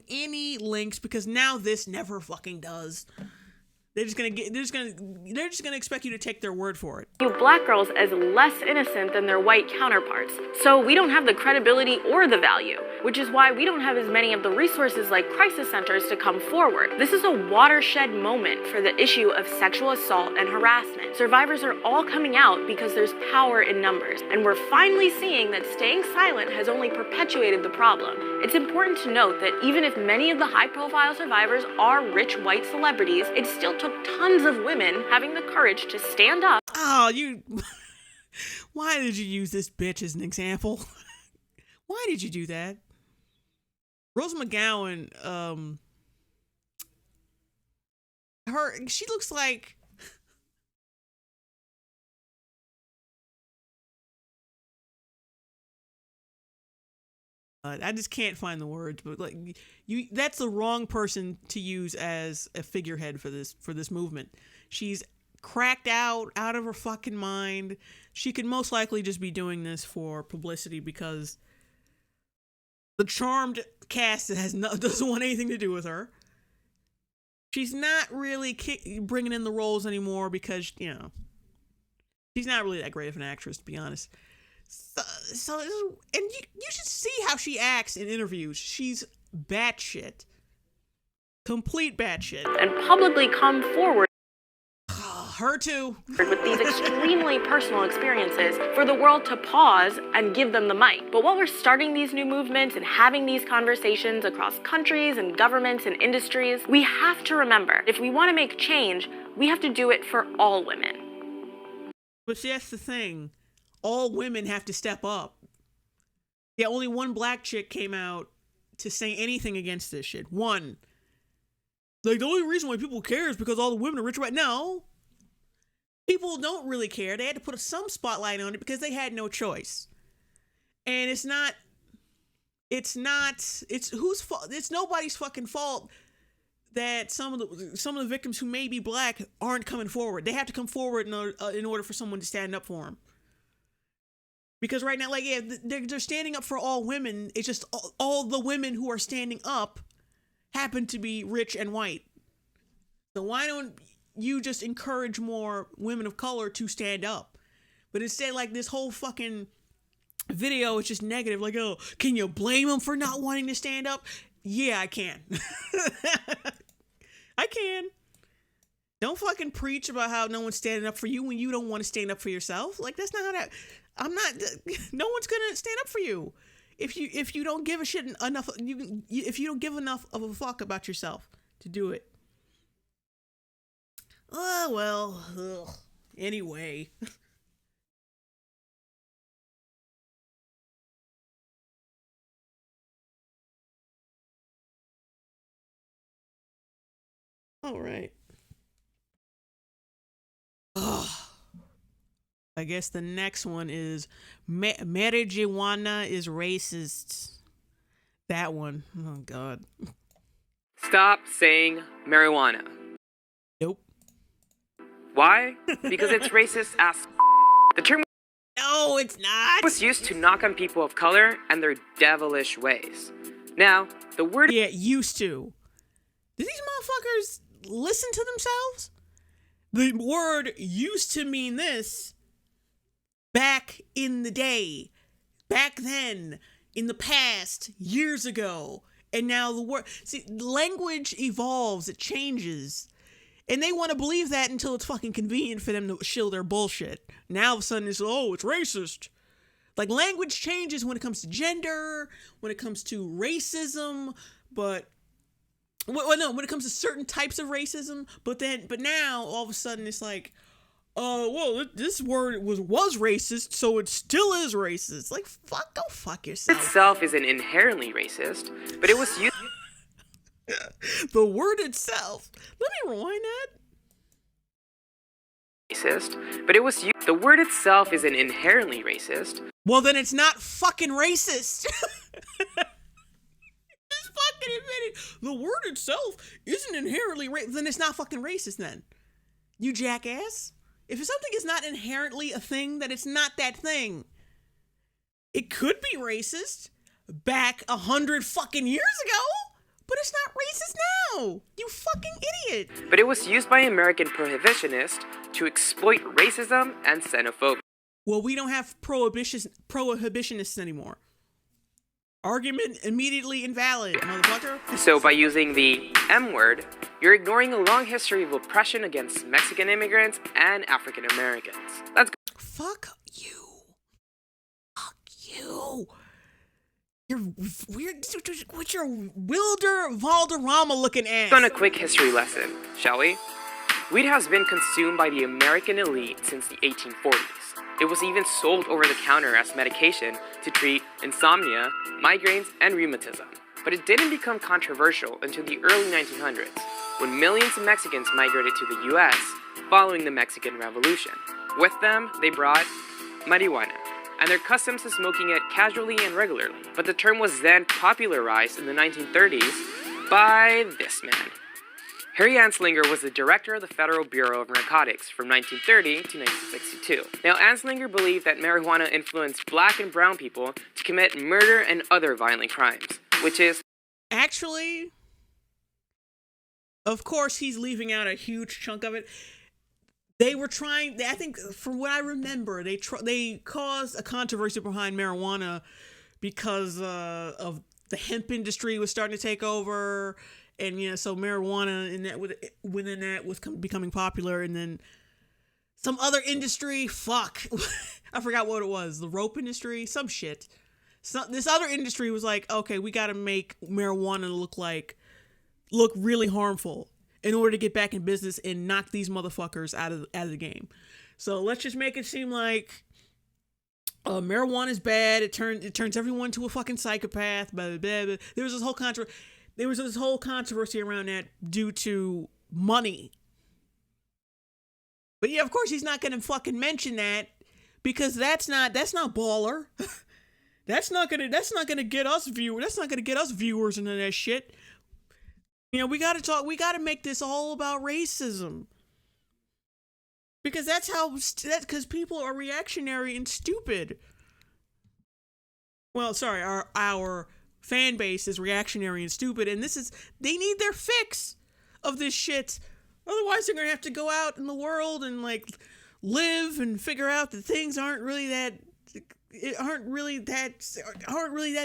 any links, because now this never fucking does. They're just gonna expect you to take their word for it.
View black girls as less innocent than their white counterparts. So we don't have the credibility or the value, which is why we don't have as many of the resources like crisis centers to come forward. This is a watershed moment for the issue of sexual assault and harassment. Survivors are all coming out because there's power in numbers, and we're finally seeing that staying silent has only perpetuated the problem. It's important to note that even if many of the high-profile survivors are rich white celebrities, it still took tons of women having the courage to stand up.
Oh, you... Why did you use this bitch as an example? Why did you do that? Rose McGowan, she looks like... I just can't find the words, but like that's the wrong person to use as a figurehead for this movement. She's cracked out of her fucking mind. She could most likely just be doing this for publicity because the Charmed cast doesn't want anything to do with her. She's not really bringing in the roles anymore because, you know, she's not really that great of an actress, to be honest. So and you should see how she acts in interviews. She's batshit. Complete batshit.
And publicly come forward
her too.
with these extremely personal experiences for the world to pause and give them the mic. But while we're starting these new movements and having these conversations across countries and governments and industries, we have to remember, if we want to make change, we have to do it for all women.
But see, that's the thing. All women have to step up. Yeah, only one black chick came out to say anything against this shit. One. Like, the only reason why people care is because all the women are rich right now. People don't really care. They had to put some spotlight on it because they had no choice. And it's whose fault? It's nobody's fucking fault that some of the victims who may be black aren't coming forward. They have to come forward in order for someone to stand up for them. Because right now, like, yeah, they're standing up for all women. It's just all the women who are standing up happen to be rich and white. So why don't you just encourage more women of color to stand up? But instead, like, this whole fucking video is just negative. Like, oh, can you blame them for not wanting to stand up? Yeah, I can. I can. Don't fucking preach about how no one's standing up for you when you don't want to stand up for yourself. Like, that's not how that... no one's gonna stand up for you if you don't give a shit enough. If you don't give enough of a fuck about yourself to do it. Oh well. Ugh. Anyway. All right. Ugh. I guess the next one is marijuana is racist. That one. Oh, God.
Stop saying marijuana.
Nope.
Why? Because it's racist as the term
No, it's not.
was used to knock on people of color and their devilish ways. Now, the word
Yeah, used to. Did these motherfuckers listen to themselves? The word used to mean this back in the day, back then, in the past, years ago. And now the word, see, language evolves, it changes. And they want to believe that until it's fucking convenient for them to shill their bullshit. Now all of a sudden it's, oh, it's racist. Like, language changes when it comes to gender, when it comes to racism, but no, when it comes to certain types of racism, but now all of a sudden it's like, well, this word was racist, so it still is racist. Like, go fuck yourself.
itself isn't inherently racist, but it was used.
The word itself. Let me rewind that.
Racist, but it was used. The word itself isn't inherently racist.
Well, then it's not fucking racist. Just fucking admit it. The word itself isn't inherently racist. Then it's not fucking racist then. You jackass. If something is not inherently a thing, then it's not that thing. It could be racist back 100 fucking years ago, But it's not racist now. You fucking idiot.
But it was used by American prohibitionists to exploit racism and xenophobia.
Well, we don't have prohibitionists anymore. Argument immediately invalid, motherfucker.
So by using the M word, you're ignoring a long history of oppression against Mexican immigrants and African Americans. That's
Fuck you. Fuck you. You're weird with your Wilder Valderrama looking ass.
on a quick history lesson, shall we? Weed has been consumed by the American elite since the 1840s. It was even sold over the counter as medication to treat insomnia, migraines, and rheumatism. But it didn't become controversial until the early 1900s, when millions of Mexicans migrated to the US following the Mexican Revolution. With them, they brought marijuana, and their customs of smoking it casually and regularly. But the term was then popularized in the 1930s by this man. Harry Anslinger was the director of the Federal Bureau of Narcotics from 1930 to 1962. Now, Anslinger believed that marijuana influenced black and brown people to commit murder and other violent crimes, which is...
Actually, of course, he's leaving out a huge chunk of it. They were trying, I think, from what I remember, they caused a controversy behind marijuana because of the hemp industry was starting to take over. And, you know, so marijuana within that was becoming popular. And then some other industry, I forgot what it was. The rope industry, some shit. So this other industry was like, okay, we got to make marijuana look really harmful in order to get back in business and knock these motherfuckers out of the game. So let's just make it seem like marijuana is bad. It turns everyone to a fucking psychopath. Blah, blah, blah, blah. There was this whole controversy around that due to money. But yeah, of course he's not going to fucking mention that because that's not baller. That's not going to get us viewers. That's not going to get us viewers into that shit. You know, we got to make this all about racism. Because because people are reactionary and stupid. Well, sorry, our fan base is reactionary and stupid, and they need their fix of this shit. Otherwise, they're gonna have to go out in the world and live and figure out that things aren't really that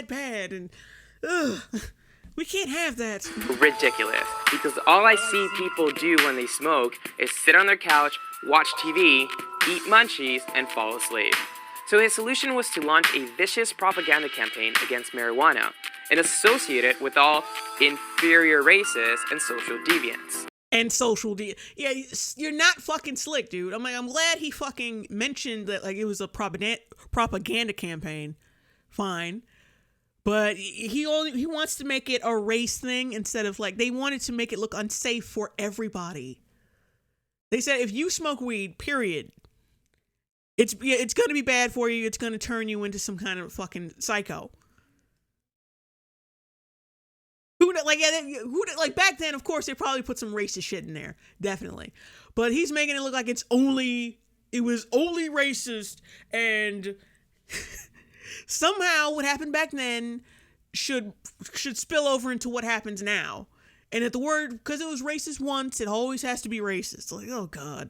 bad. And we can't have that.
ridiculous, because all I see people do when they smoke is sit on their couch, watch TV, eat munchies, and fall asleep. So his solution was to launch a vicious propaganda campaign against marijuana and associate it with all inferior races and social deviants.
Yeah, you're not fucking slick, dude. I'm glad he fucking mentioned that it was a propaganda campaign. Fine. But he wants to make it a race thing instead of they wanted to make it look unsafe for everybody. They said if you smoke weed, period, it's going to be bad for you. It's going to turn you into some kind of fucking psycho. Back then, of course, they probably put some racist shit in there, definitely. But he's making it look like it was only racist, and somehow what happened back then should spill over into what happens now. And because it was racist once, it always has to be racist. Oh God.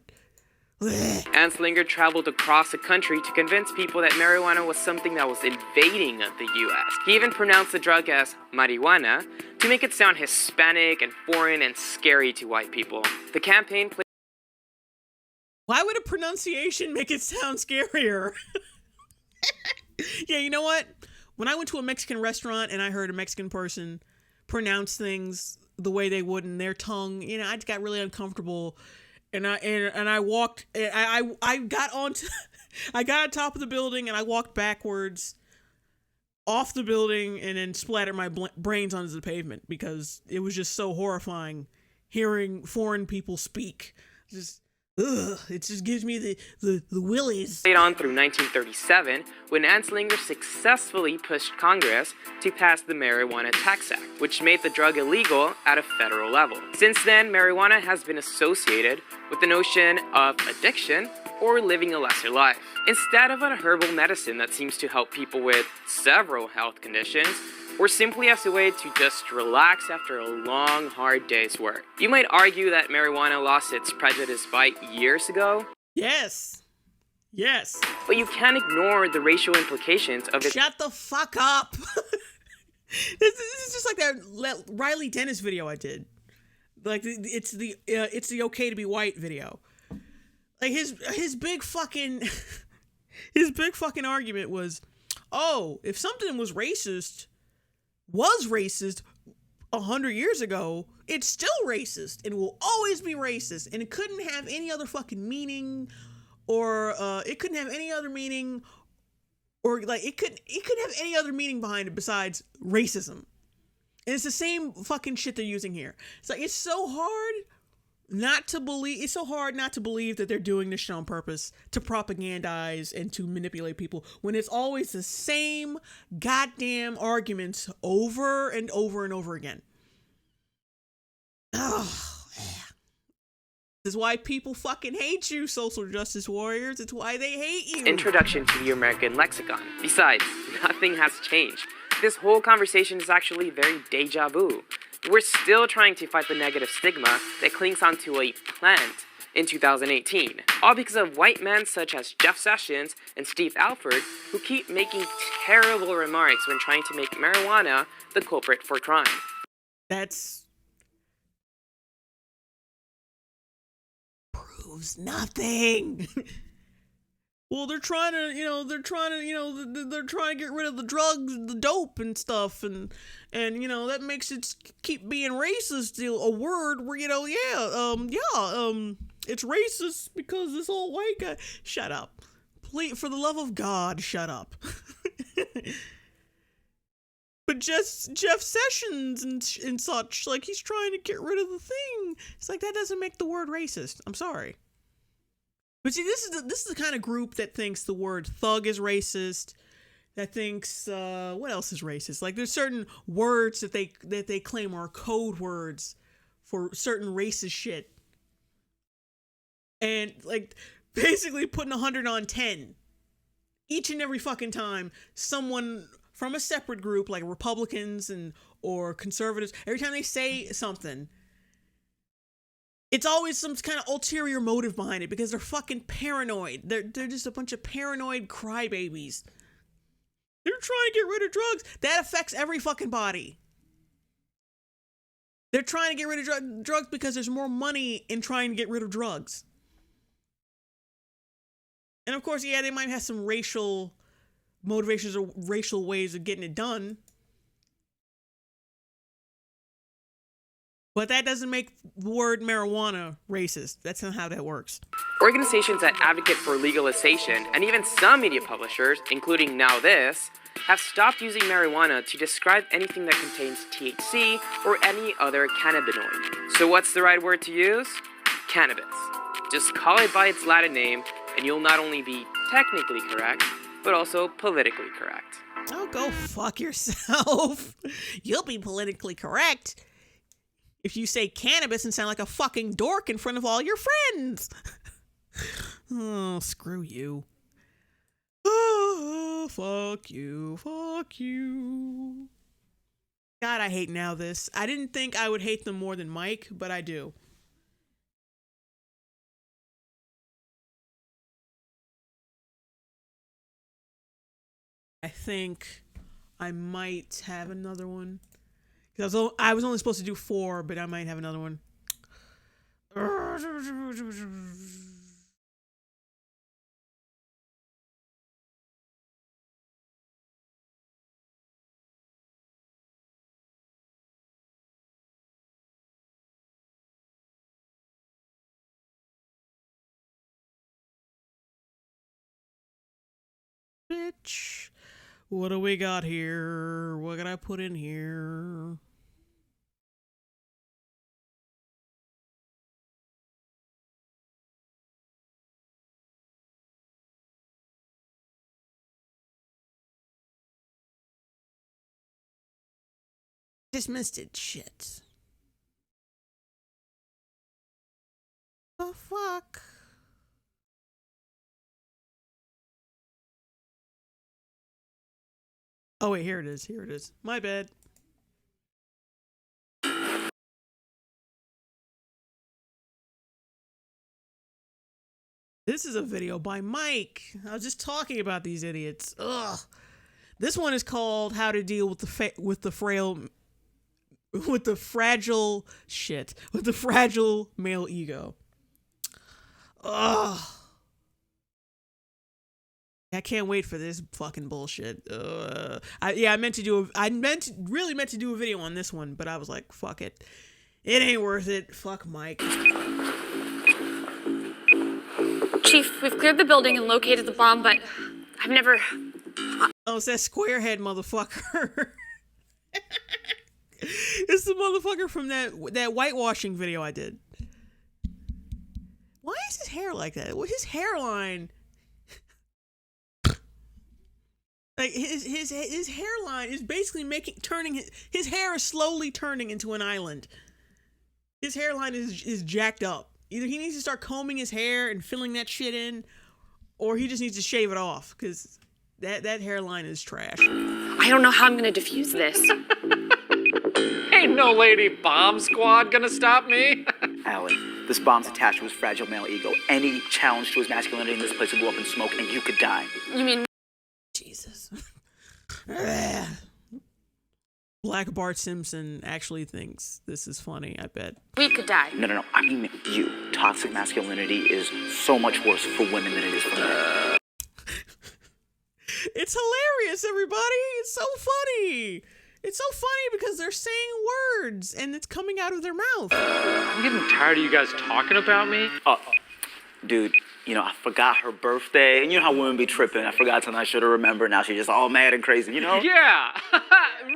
Anslinger traveled across the country to convince people that marijuana was something that was invading the US. He even pronounced the drug as marijuana to make it sound Hispanic and foreign and scary to white people. The campaign played...
Why would a pronunciation make it sound scarier? Yeah, you know what? When I went to a Mexican restaurant and I heard a Mexican person pronounce things the way they would in their tongue, I just got really uncomfortable. And I walked. I got on top of the building and I walked backwards off the building and then splattered my brains onto the pavement because it was just so horrifying hearing foreign people speak. It just gives me the willies.
Played on through 1937 when Anslinger successfully pushed Congress to pass the Marijuana Tax Act, which made the drug illegal at a federal level. Since then, marijuana has been associated with the notion of addiction or living a lesser life. Instead of a herbal medicine that seems to help people with several health conditions, or simply as a way to just relax after a long, hard day's work. You might argue that marijuana lost its prejudice bite years ago,
Yes. Yes.
but you can't ignore the racial implications of its
Shut the fuck up. This is just like that Riley Dennis video I did. Like it's the okay to be white video. Like his big fucking argument was, oh, if something was racist 100 years ago, it's still racist and will always be racist, and it couldn't have any other fucking meaning, or it couldn't have any other meaning, or like it couldn't have any other meaning behind it besides racism. And it's the same fucking shit they're using here. It's like, it's so hard not to believe that they're doing this shit on purpose to propagandize and to manipulate people, when it's always the same goddamn arguments over and over and over again. Oh, this is why people fucking hate you, social justice warriors. It's why they hate you.
introduction to the American lexicon. Besides, nothing has changed. This whole conversation is actually very deja vu. We're still trying to fight the negative stigma that clings onto a plant in 2018, all because of white men such as Jeff Sessions and Steve Alford, who keep making terrible remarks when trying to make marijuana the culprit for crime.
That's proves nothing. Well, they're trying to get rid of the drugs, the dope and stuff, and that makes it keep being racist. A word where it's racist because this old white guy. Shut up, please, for the love of God, shut up. But just Jeff Sessions and such, like, he's trying to get rid of the thing. It's like, that doesn't make the word racist. I'm sorry. But see, this is the kind of group that thinks the word thug is racist. That thinks what else is racist? Like, there's certain words that they claim are code words for certain racist shit, and like basically putting 100 on 10 each and every fucking time someone from a separate group, like Republicans or conservatives, every time they say something, it's always some kind of ulterior motive behind it, because they're fucking paranoid. They're just a bunch of paranoid crybabies. They're trying to get rid of drugs. That affects every fucking body. They're trying to get rid of drugs because there's more money in trying to get rid of drugs. And of course, yeah, they might have some racial motivations or racial ways of getting it done. But that doesn't make the word marijuana racist. That's not how that works.
Organizations that advocate for legalization, and even some media publishers, including Now This, have stopped using marijuana to describe anything that contains THC or any other cannabinoid. So what's the right word to use? Cannabis. Just call it by its Latin name, and you'll not only be technically correct, but also politically correct.
Oh, go fuck yourself. You'll be politically correct if you say cannabis and sound like a fucking dork in front of all your friends. Oh, screw you. Oh, fuck you. Fuck you. God, I hate Now This. I didn't think I would hate them more than Mike, but I do. I think I might have another one. I was only supposed to do 4, but I might have another one. Bitch. What do we got here? What can I put in here? Dismissed it. Shit. The fuck? Oh wait, here it is. Here it is. My bad. This is a video by Mike. I was just talking about these idiots. Ugh. This one is called "How to Deal with the fragile male ego." Ugh. I can't wait for this fucking bullshit. I meant to do a video on this one, but I was like, fuck it. It ain't worth it. Fuck Mike.
Chief, we've cleared the building and located the bomb, but I've never...
Oh, it's that squarehead motherfucker. It's the motherfucker from that whitewashing video I did. Why is his hair like that? Well, his hairline... Like his hairline is basically turning his hair is slowly turning into an island. His hairline is jacked up. Either he needs to start combing his hair and filling that shit in, or he just needs to shave it off, because that hairline is trash.
I don't know how I'm gonna defuse this.
Ain't no lady bomb squad gonna stop me.
Allie, this bomb's attached to his fragile male ego. Any challenge to his masculinity in this place will go up in smoke, and you could die.
You mean...
Jesus. Black Bart Simpson actually thinks this is funny, I bet.
we could die?
No. I mean you. Toxic masculinity is so much worse for women than it is for men.
It's hilarious, everybody. It's so funny. It's so funny because they're saying words and it's coming out of their mouth.
I'm getting tired of you guys talking about me.
Dude, I forgot her birthday. And you know how women be tripping. I forgot tonight, I should have remembered. Now she's just all mad and crazy,
Yeah,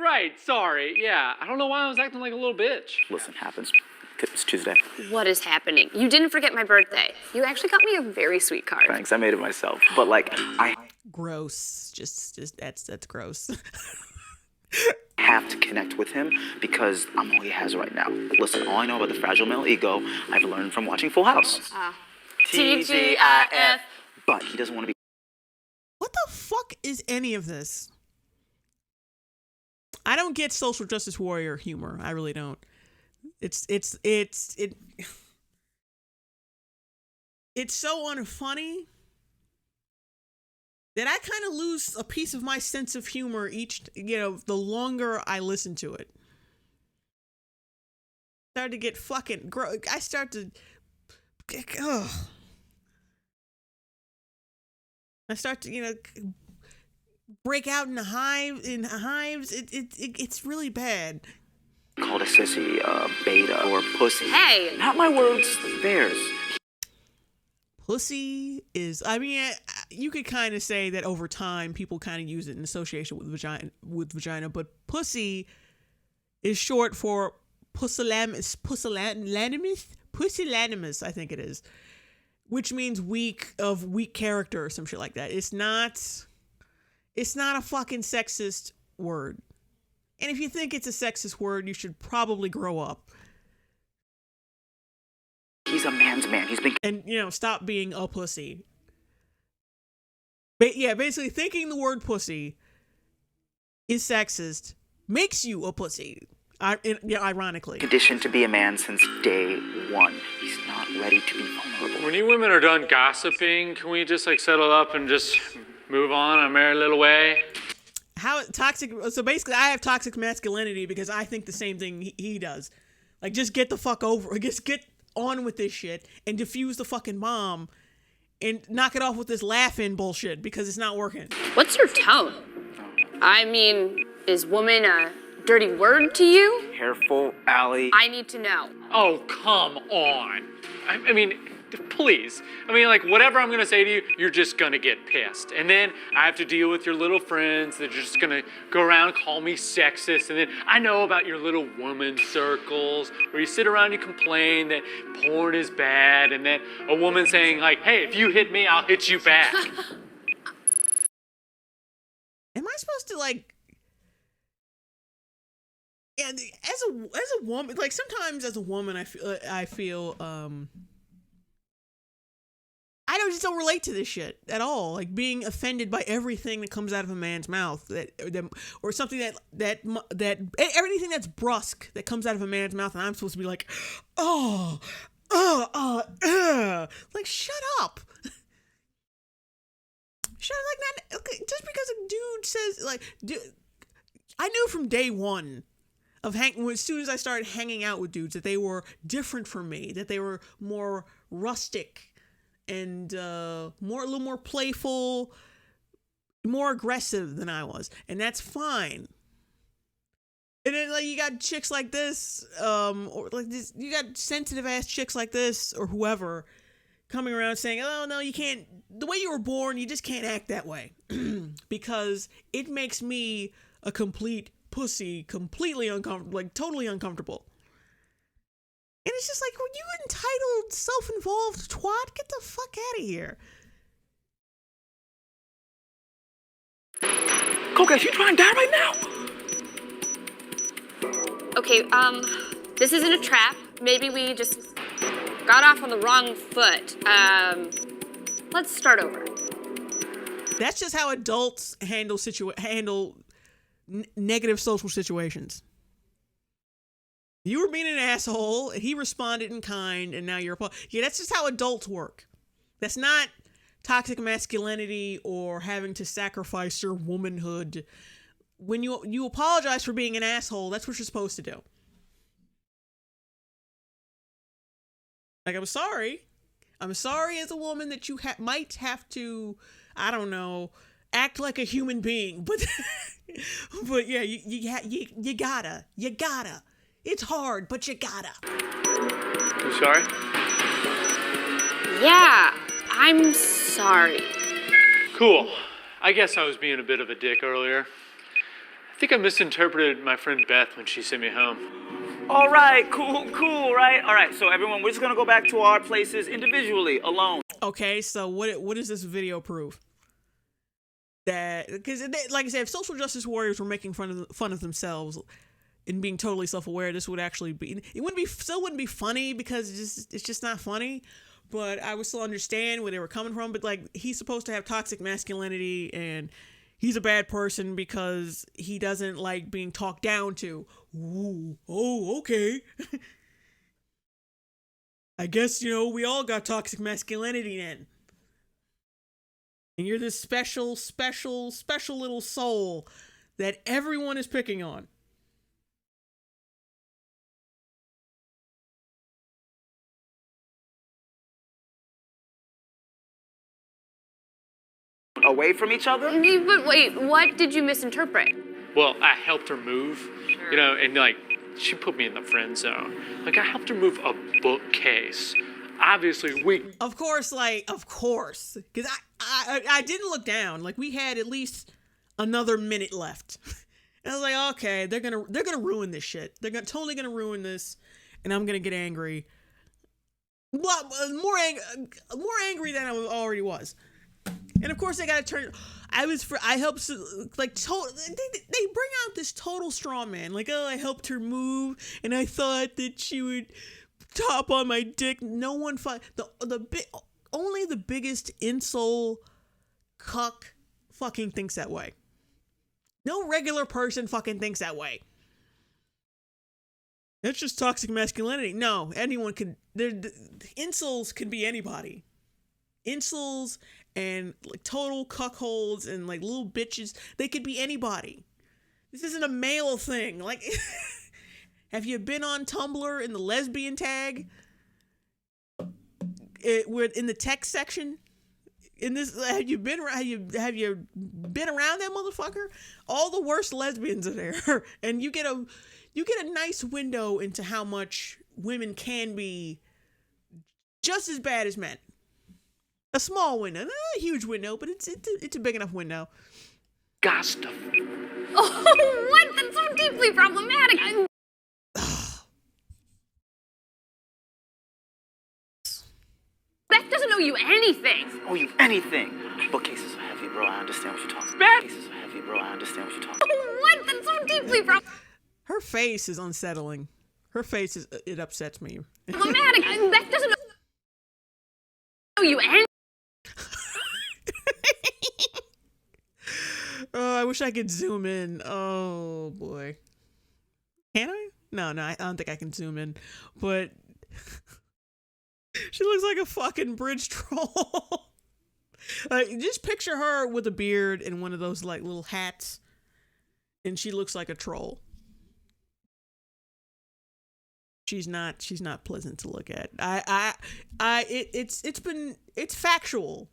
right, sorry. Yeah, I don't know why I was acting like a little bitch.
Listen, happens. It's Tuesday.
What is happening? You didn't forget my birthday. You actually got me a very sweet card.
Thanks, I made it myself. But I
Gross. Just that's gross.
have to connect with him because I'm all he has right now. Listen, all I know about the fragile male ego, I've learned from watching Full House.
TGIF.
But he doesn't want to be.
What the fuck is any of this? I don't get social justice warrior humor. I really don't. It's so unfunny that I kind of lose a piece of my sense of humor the longer I listen to it. Start to get fucking gross. I start to break out in hives. It's really bad.
Called a sissy, beta, or pussy.
Hey!
Not my words, theirs.
Pussy is, you could kind of say that over time people kind of use it in association with vagina, but pussy is short for pusillanimous, I think it is, which means weak character or some shit like that. It's not a fucking sexist word. And if you think it's a sexist word, you should probably grow up.
He's a man's man. He's been...
And, stop being a pussy. Basically thinking the word pussy is sexist makes you a pussy. Ironically.
conditioned to be a man since day one. He's not ready to be vulnerable.
When you women are done gossiping, can we just settle up and just move on a merry little way?
So basically I have toxic masculinity because I think the same thing he does. Just get the fuck over, just get on with this shit and defuse the fucking bomb and knock it off with this laughing bullshit because it's not working.
What's your tone? I mean, is woman a dirty word to you?
Careful, Allie.
I need to know.
Oh, come on. I mean, please. Whatever I'm gonna say to you, you're just gonna get pissed. And then I have to deal with your little friends that are just gonna go around and call me sexist. And then I know about your little woman circles where you sit around and you complain that porn is bad. And then a woman saying hey, if you hit me, I'll hit you back.
Am I supposed to and as a woman, sometimes as a woman, I feel just don't relate to this shit at all. Like being offended by everything that comes out of a man's mouth, or something that everything that's brusque that comes out of a man's mouth, and I'm supposed to be like, like shut up. Shut up, like not okay, just because a dude says like, I knew from day one of as soon as I started hanging out with dudes that they were different from me, that they were more rustic and a little more playful, more aggressive than I was, and that's fine. And then like you got chicks like this, or like this, you got sensitive ass chicks like this or whoever coming around saying, "Oh no, you can't. The way you were born, you just can't act that way," because it makes me a complete pussy, completely uncomfortable, like totally uncomfortable. And it's just like, well, you entitled, self-involved twat, get the fuck out of here.
Coca, you trying to die right now?
Okay, this isn't a trap. Maybe we just got off on the wrong foot. Let's start over.
That's just how adults handle negative social situations. You were being an asshole, and he responded in kind, and now you're yeah, that's just how adults work. That's not toxic masculinity or having to sacrifice your womanhood. When you apologize for being an asshole, that's what you're supposed to do. Like, I'm sorry as a woman that you might have to, I don't know, act like a human being, but but yeah, you gotta. It's hard, but you gotta.
You sorry?
Yeah, I'm sorry.
Cool. I guess I was being a bit of a dick earlier. I think I misinterpreted my friend Beth when she sent me home.
All right, cool, right? All right, so everyone, we're just gonna go back to our places individually, alone.
Okay, so what does this video prove? That, because like I said, if social justice warriors were making fun of themselves and being totally self-aware, this would actually be, it wouldn't be funny because it's just not funny, but I would still understand where they were coming from. But like, he's supposed to have toxic masculinity and he's a bad person because he doesn't like being talked down to. Ooh, oh, okay. I guess, we all got toxic masculinity then. And you're this special little soul that everyone is picking on.
Away from each other?
But wait, what did you misinterpret?
Well, I helped her move, and like, she put me in the friend zone. Like, I helped her move a bookcase. Obviously,
Of course. Because I didn't look down. Like, we had at least another minute left. And I was like, okay, they're gonna ruin this shit. They're totally gonna ruin this, and I'm gonna get angry. More angry than I already was. And of course, they gotta turn. I helped, like, they bring out this total straw man. Like, oh, I helped her move, and I thought that she would top on my dick. No one only the biggest insole cuck fucking thinks that way. No regular person fucking thinks that way. That's just toxic masculinity. No, anyone can. Insoles can be anybody. Insoles and like total cuckolds and like little bitches, they could be anybody. This isn't a male thing. Like, have you been on Tumblr in the lesbian tag? We're in the text section. In this, have you been around that motherfucker? All the worst lesbians are there, and you get a nice window into how much women can be just as bad as men. A small window, not a huge window, but it's a big enough window.
Gossip.
Oh, what? That's so deeply problematic. Beth doesn't owe you anything.
Oh, you anything? Bookcases are heavy, bro. I understand what you're talking about. Bookcases are heavy, bro. I understand what you're talking about.
Oh, what? That's so deeply problematic.
Her face is unsettling. It upsets me.
Problematic. Beth doesn't owe you anything.
wish I could zoom in. Oh boy. Can I? No, I don't think I can zoom in. But she looks like a fucking bridge troll. Like, just picture her with a beard and one of those like little hats, and she looks like a troll. She's not pleasant to look at. It's factual.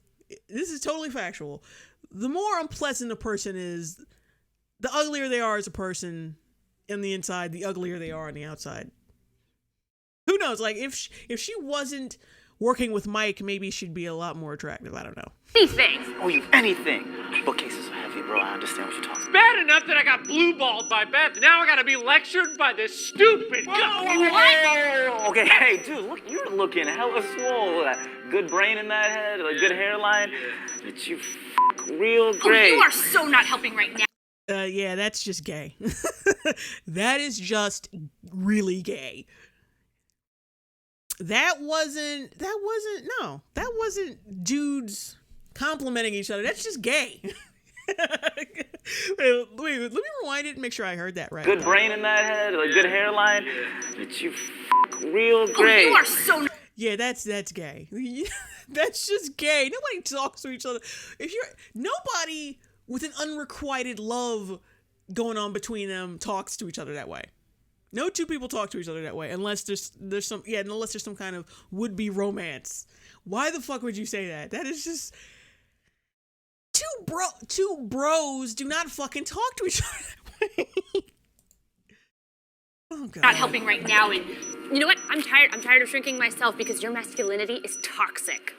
This is totally factual. The more unpleasant a person is, the uglier they are as a person in the inside, the uglier they are on the outside. Who knows? Like, if she wasn't working with Mike, maybe she'd be a lot more attractive. I don't know.
Anything.
Oh, you anything. Bookcases are heavy, bro. I understand what you're talking about.
Bad enough that I got blue-balled by Beth. Now I gotta be lectured by this stupid guy.
Okay, hey, dude, look, you're looking hella swole. Good brain in that head, a good hairline. But you real great.
Oh, you are so not helping right now.
Yeah, that's just gay. That is just really gay. That wasn't dudes complimenting each other. That's just gay. Wait, let me rewind it and make sure I heard that right.
Good brain in that head, a good hairline. But you real great.
Oh, you are so.
Yeah, that's gay. That's just gay. Nobody talks to each other. Nobody with an unrequited love going on between them talks to each other that way. No two people talk to each other that way unless there's some kind of would-be romance. Why the fuck would you say that? That is just two bros do not fucking talk to each other that way. Oh god.
Not helping right now, and you know what? I'm tired of shrinking myself because your masculinity is toxic.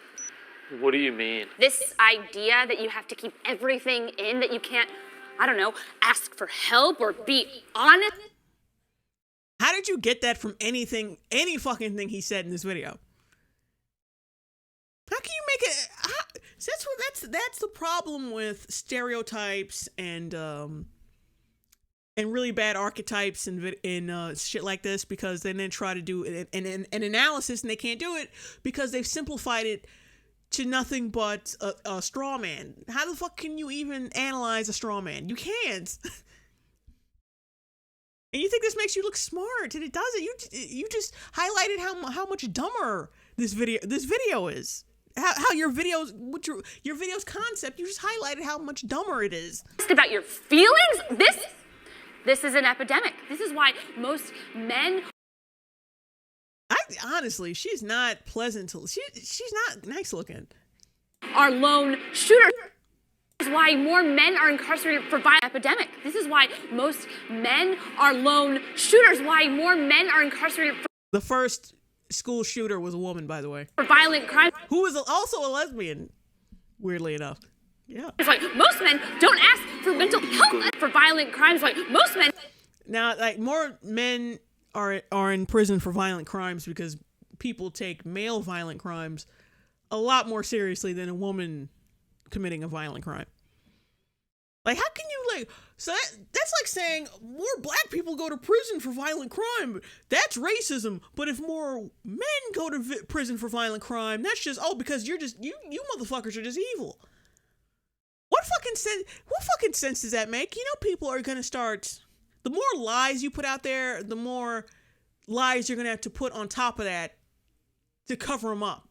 What do you mean?
This idea that you have to keep everything in, that you can't, I don't know, ask for help or be honest.
How did you get that from any fucking thing he said in this video? How can you make it? That's the problem with stereotypes and really bad archetypes and shit like this, because they then try to do an analysis and they can't do it because they've simplified it to nothing but a straw man. How the fuck can you even analyze a straw man? You can't. And you think this makes you look smart, and it doesn't. You just highlighted how much dumber this video is. How your video's concept, you just highlighted how much dumber it is.
About your feelings? This is an epidemic. This is why most men.
Honestly, she's not pleasant to. She's not nice looking.
Are lone shooters. This is why more men are incarcerated for violent epidemic. This is why most men are lone shooters. Why more men are incarcerated for.
The first school shooter was a woman, by the way.
For violent crime.
Who was also a lesbian, weirdly enough. Yeah.
It's like most men don't ask for mental health for violent crimes. Like most men.
Now, like, more men are in prison for violent crimes because people take male violent crimes a lot more seriously than a woman committing a violent crime. Like, how can you, like, so that's like saying more black people go to prison for violent crime. That's racism. But if more men go to prison for violent crime, that's just, because you're just, you motherfuckers are just evil. What fucking sense does that make? You know, people are going to start, the more lies you put out there, the more lies you're going to have to put on top of that to cover them up.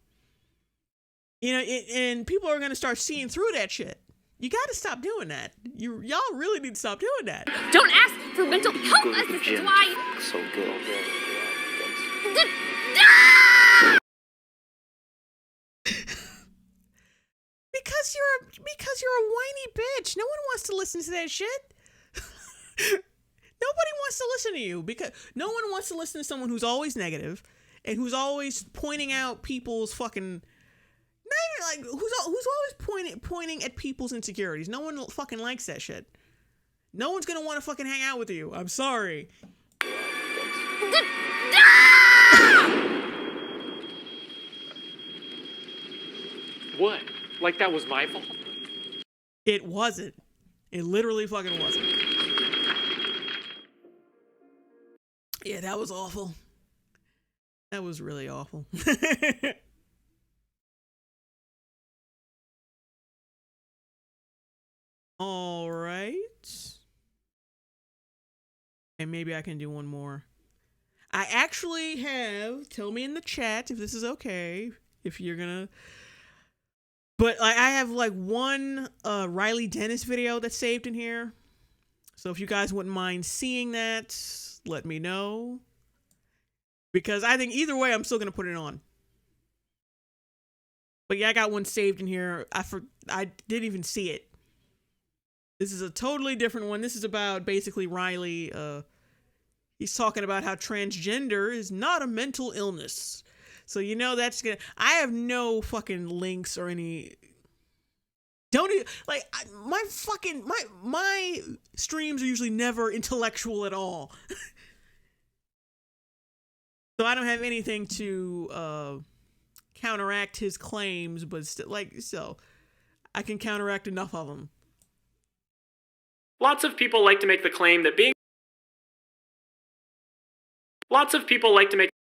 You know, and people are going to start seeing through that shit. You got to stop doing that. Y'all really need to stop doing that.
Don't ask for mental health. This is why.
So good.
Because you're a whiny bitch. No one wants to listen to that shit. Nobody wants to listen to you because no one wants to listen to someone who's always negative and who's always pointing out people's fucking. Not even like who's always pointing at people's insecurities. No one fucking likes that shit. No one's gonna want to fucking hang out with you. I'm sorry.
What? Like that was my fault?
It wasn't. It literally fucking wasn't. Yeah, that was awful. That was really awful. All right. And maybe I can do one more. I actually have, tell me in the chat if this is okay, if you're gonna, but I have like one Riley Dennis video that's saved in here. So if you guys wouldn't mind seeing that, let me know. Because I think either way, I'm still gonna put it on. But yeah, I got one saved in here. I didn't even see it. This is a totally different one. This is about basically Riley. He's talking about how transgender is not a mental illness. So you know that's gonna. I have no fucking links or any. Don't even, like my streams are usually never intellectual at all. So I don't have anything to counteract his claims, but still, so I can counteract enough of them.
Lots of people like to make the claim that being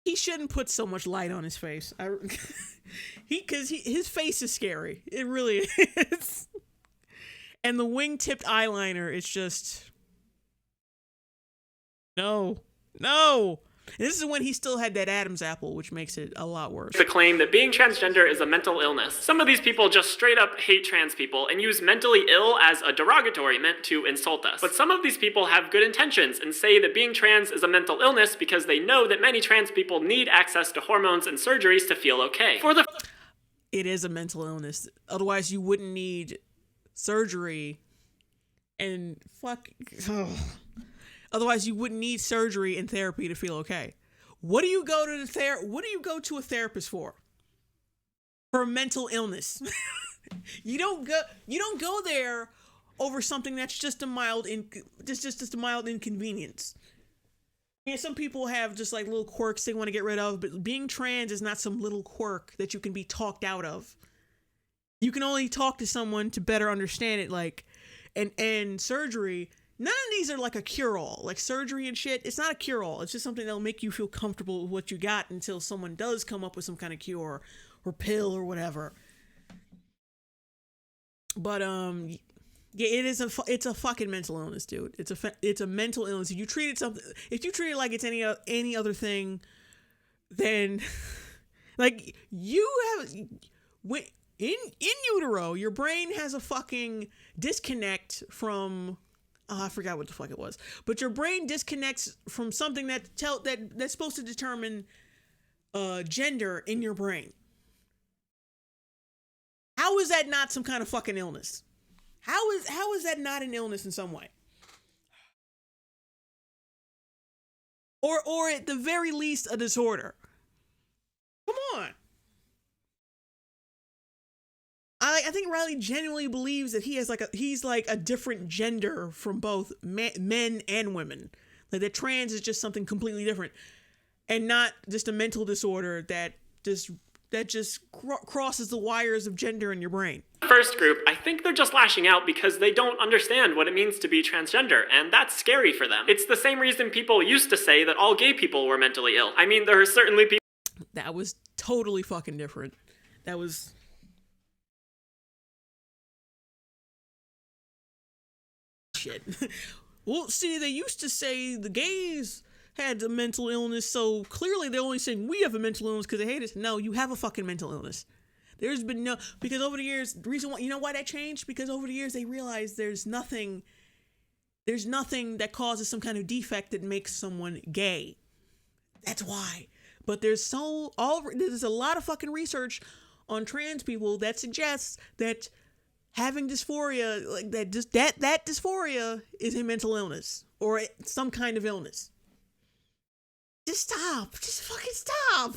He shouldn't put so much light on his face. His face is scary. It really is. And the wing-tipped eyeliner is just no. And this is when he still had that Adam's apple, which makes it a lot worse.
The claim that being transgender is a mental illness. Some of these people just straight up hate trans people and use mentally ill as a derogatory meant to insult us. But some of these people have good intentions and say that being trans is a mental illness because they know that many trans people need access to hormones and surgeries to feel okay.
It is a mental illness. Otherwise, you wouldn't need surgery and Otherwise, you wouldn't need surgery and therapy to feel okay. What do you go to a therapist for? For a mental illness. You don't go there over something that's just a mild inconvenience. Yeah, some people have just like little quirks they want to get rid of, but being trans is not some little quirk that you can be talked out of. You can only talk to someone to better understand it, and surgery. None of these are like a cure-all. Like surgery and shit, it's not a cure-all. It's just something that'll make you feel comfortable with what you got until someone does come up with some kind of cure or pill or whatever. But yeah, it's a fucking mental illness, dude. It's a mental illness. If you treat it like it's any other thing, then like you have in utero, your brain has a fucking disconnect from. Oh, I forgot what the fuck it was. But your brain disconnects from something that's supposed to determine gender in your brain. How is that not some kind of fucking illness? How is that not an illness in some way? Or at the very least a disorder. Come on. I think Riley genuinely believes that he's like a different gender from both men and women. Like that trans is just something completely different, and not just a mental disorder that just crosses the wires of gender in your brain.
First group, I think they're just lashing out because they don't understand what it means to be transgender, and that's scary for them. It's the same reason people used to say that all gay people were mentally ill. I mean, there are certainly people.
That was totally fucking different. That was. Shit. Well, see, they used to say the gays had a mental illness, so clearly they're only saying we have a mental illness because they hate us. No, you have a fucking mental illness. There's been no, because over the years, the reason why, you know why that changed? Because over the years they realized there's nothing that causes some kind of defect that makes someone gay. That's why. But there's a lot of fucking research on trans people that suggests that having dysphoria, like that dysphoria is a mental illness or some kind of illness. Just stop. Just fucking stop.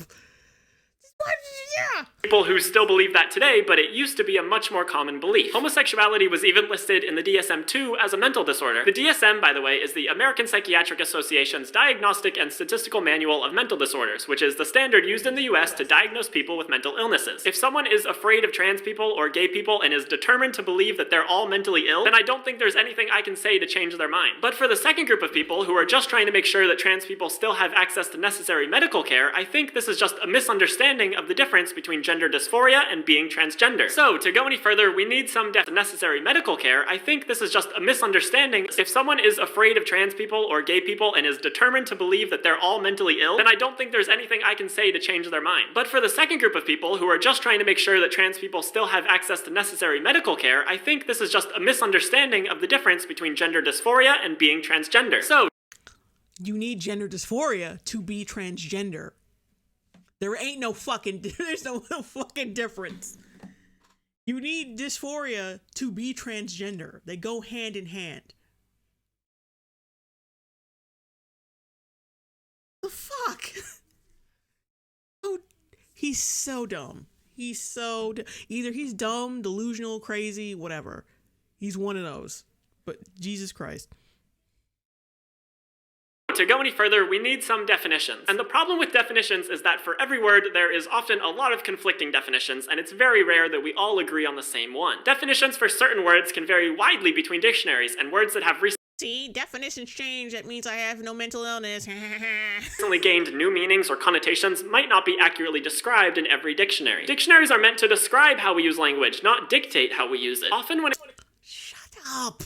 Yeah.
People who still believe that today, but it used to be a much more common belief. Homosexuality was even listed in the DSM-2 as a mental disorder. The DSM, by the way, is the American Psychiatric Association's Diagnostic and Statistical Manual of Mental Disorders, which is the standard used in the US to diagnose people with mental illnesses. If someone is afraid of trans people or gay people and is determined to believe that they're all mentally ill, then I don't think there's anything I can say to change their mind. But for the second group of people who are just trying to make sure that trans people still have access to necessary medical care, I think this is just a misunderstanding understanding of the difference between gender dysphoria and being transgender. So, to go any further, we need some necessary medical care. I think this is just a misunderstanding. If someone is afraid of trans people or gay people and is determined to believe that they're all mentally ill, then I don't think there's anything I can say to change their mind. But for the second group of people who are just trying to make sure that trans people still have access to necessary medical care, I think this is just a misunderstanding of the difference between gender dysphoria and being transgender. So,
you need gender dysphoria to be transgender. There ain't no fucking, there's no fucking difference. You need dysphoria to be transgender. They go hand in hand. The fuck? Oh, he's so dumb. Either he's dumb, delusional, crazy, whatever. He's one of those. But Jesus Christ.
to go any further, we need some definitions. And the problem with definitions is that for every word, there is often a lot of conflicting definitions, and it's very rare that we all agree on the same one. Definitions for certain words can vary widely between dictionaries, and words that have
See, definitions change. That means I have no mental illness.
recently gained new meanings or connotations might not be accurately described in every dictionary. Dictionaries are meant to describe how we use language, not dictate how we use it. Often when
Shut up.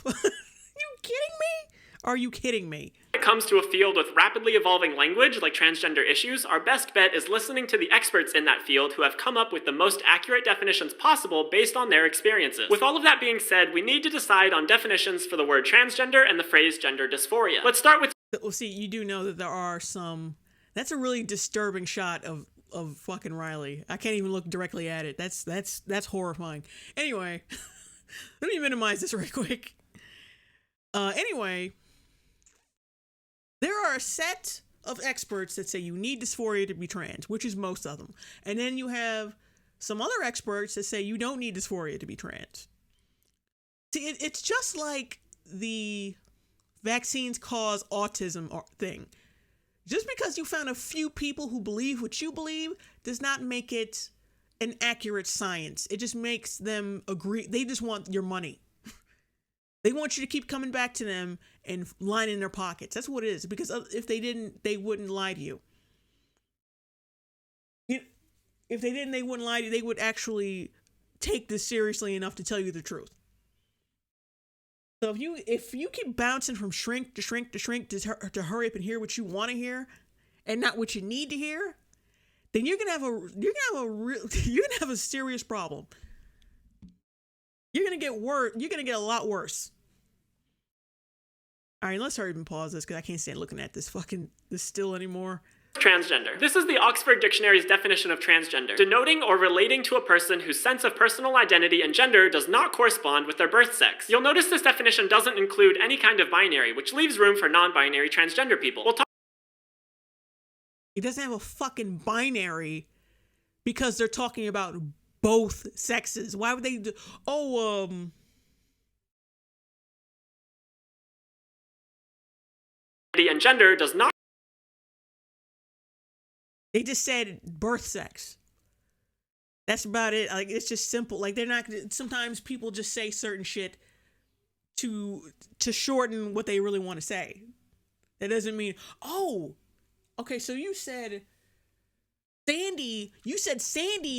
Are you kidding me?
it comes to a field with rapidly evolving language like transgender issues, our best bet is listening to the experts in that field who have come up with the most accurate definitions possible based on their experiences. With all of that being said, we need to decide on definitions for the word transgender and the phrase gender dysphoria. Let's start with...
Well, see, you do know that there are some... That's a really disturbing shot of fucking Riley. I can't even look directly at it. That's horrifying. Anyway, let me minimize this right quick. Anyway... There are a set of experts that say you need dysphoria to be trans, which is most of them. And then you have some other experts that say you don't need dysphoria to be trans. See, it's just like the vaccines cause autism thing. Just because you found a few people who believe what you believe does not make it an accurate science. It just makes them agree. They just want your money. They want you to keep coming back to them and lining their pockets. That's what it is. Because if they didn't, they wouldn't lie to you. If they didn't, they wouldn't lie to you. They would actually take this seriously enough to tell you the truth. So if you keep bouncing from shrink to shrink to shrink to hurry up and hear what you want to hear, and not what you need to hear, then you're gonna have a serious problem. You're gonna get worse. You're gonna get a lot worse. All right, let's hurry up and pause this because I can't stand looking at this still anymore.
Transgender. This is the Oxford Dictionary's definition of transgender, denoting or relating to a person whose sense of personal identity and gender does not correspond with their birth sex. You'll notice this definition doesn't include any kind of binary, which leaves room for non-binary transgender people.
It doesn't have a fucking binary because they're talking about both sexes. Why would they do...
and gender does not...
They just said birth sex. That's about it. Like, it's just simple. Like, they're not... Sometimes people just say certain shit to shorten what they really want to say. That doesn't mean... Oh! Okay, so you said... Sandy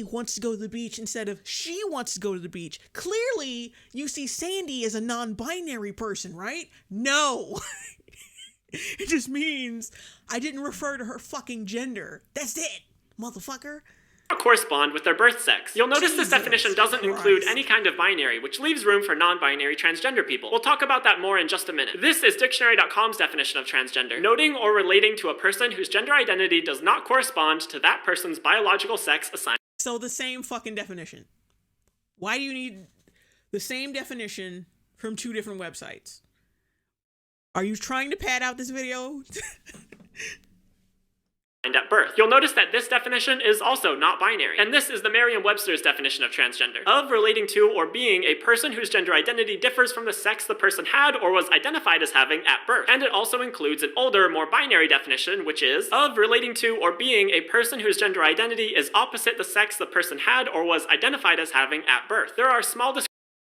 wants to go to the beach instead of she wants to go to the beach. Clearly, you see Sandy as a non-binary person, right? No. It just means I didn't refer to her fucking gender. That's it, motherfucker.
Correspond with their birth sex. You'll notice this definition doesn't include any kind of binary, which leaves room for non-binary transgender people. We'll talk about that more in just a minute. This is dictionary.com's definition of transgender, noting or relating to a person whose gender identity does not correspond to that person's biological sex assigned.
So the same fucking definition. Why do you need the same definition from two different websites? Are you trying to pad out this video?
And at birth. You'll notice that this definition is also not binary. And this is the Merriam-Webster's definition of transgender. Of, relating to, or being a person whose gender identity differs from the sex the person had or was identified as having at birth. And it also includes an older, more binary definition, which is of, relating to, or being a person whose gender identity is opposite the sex the person had or was identified as having at birth. There are small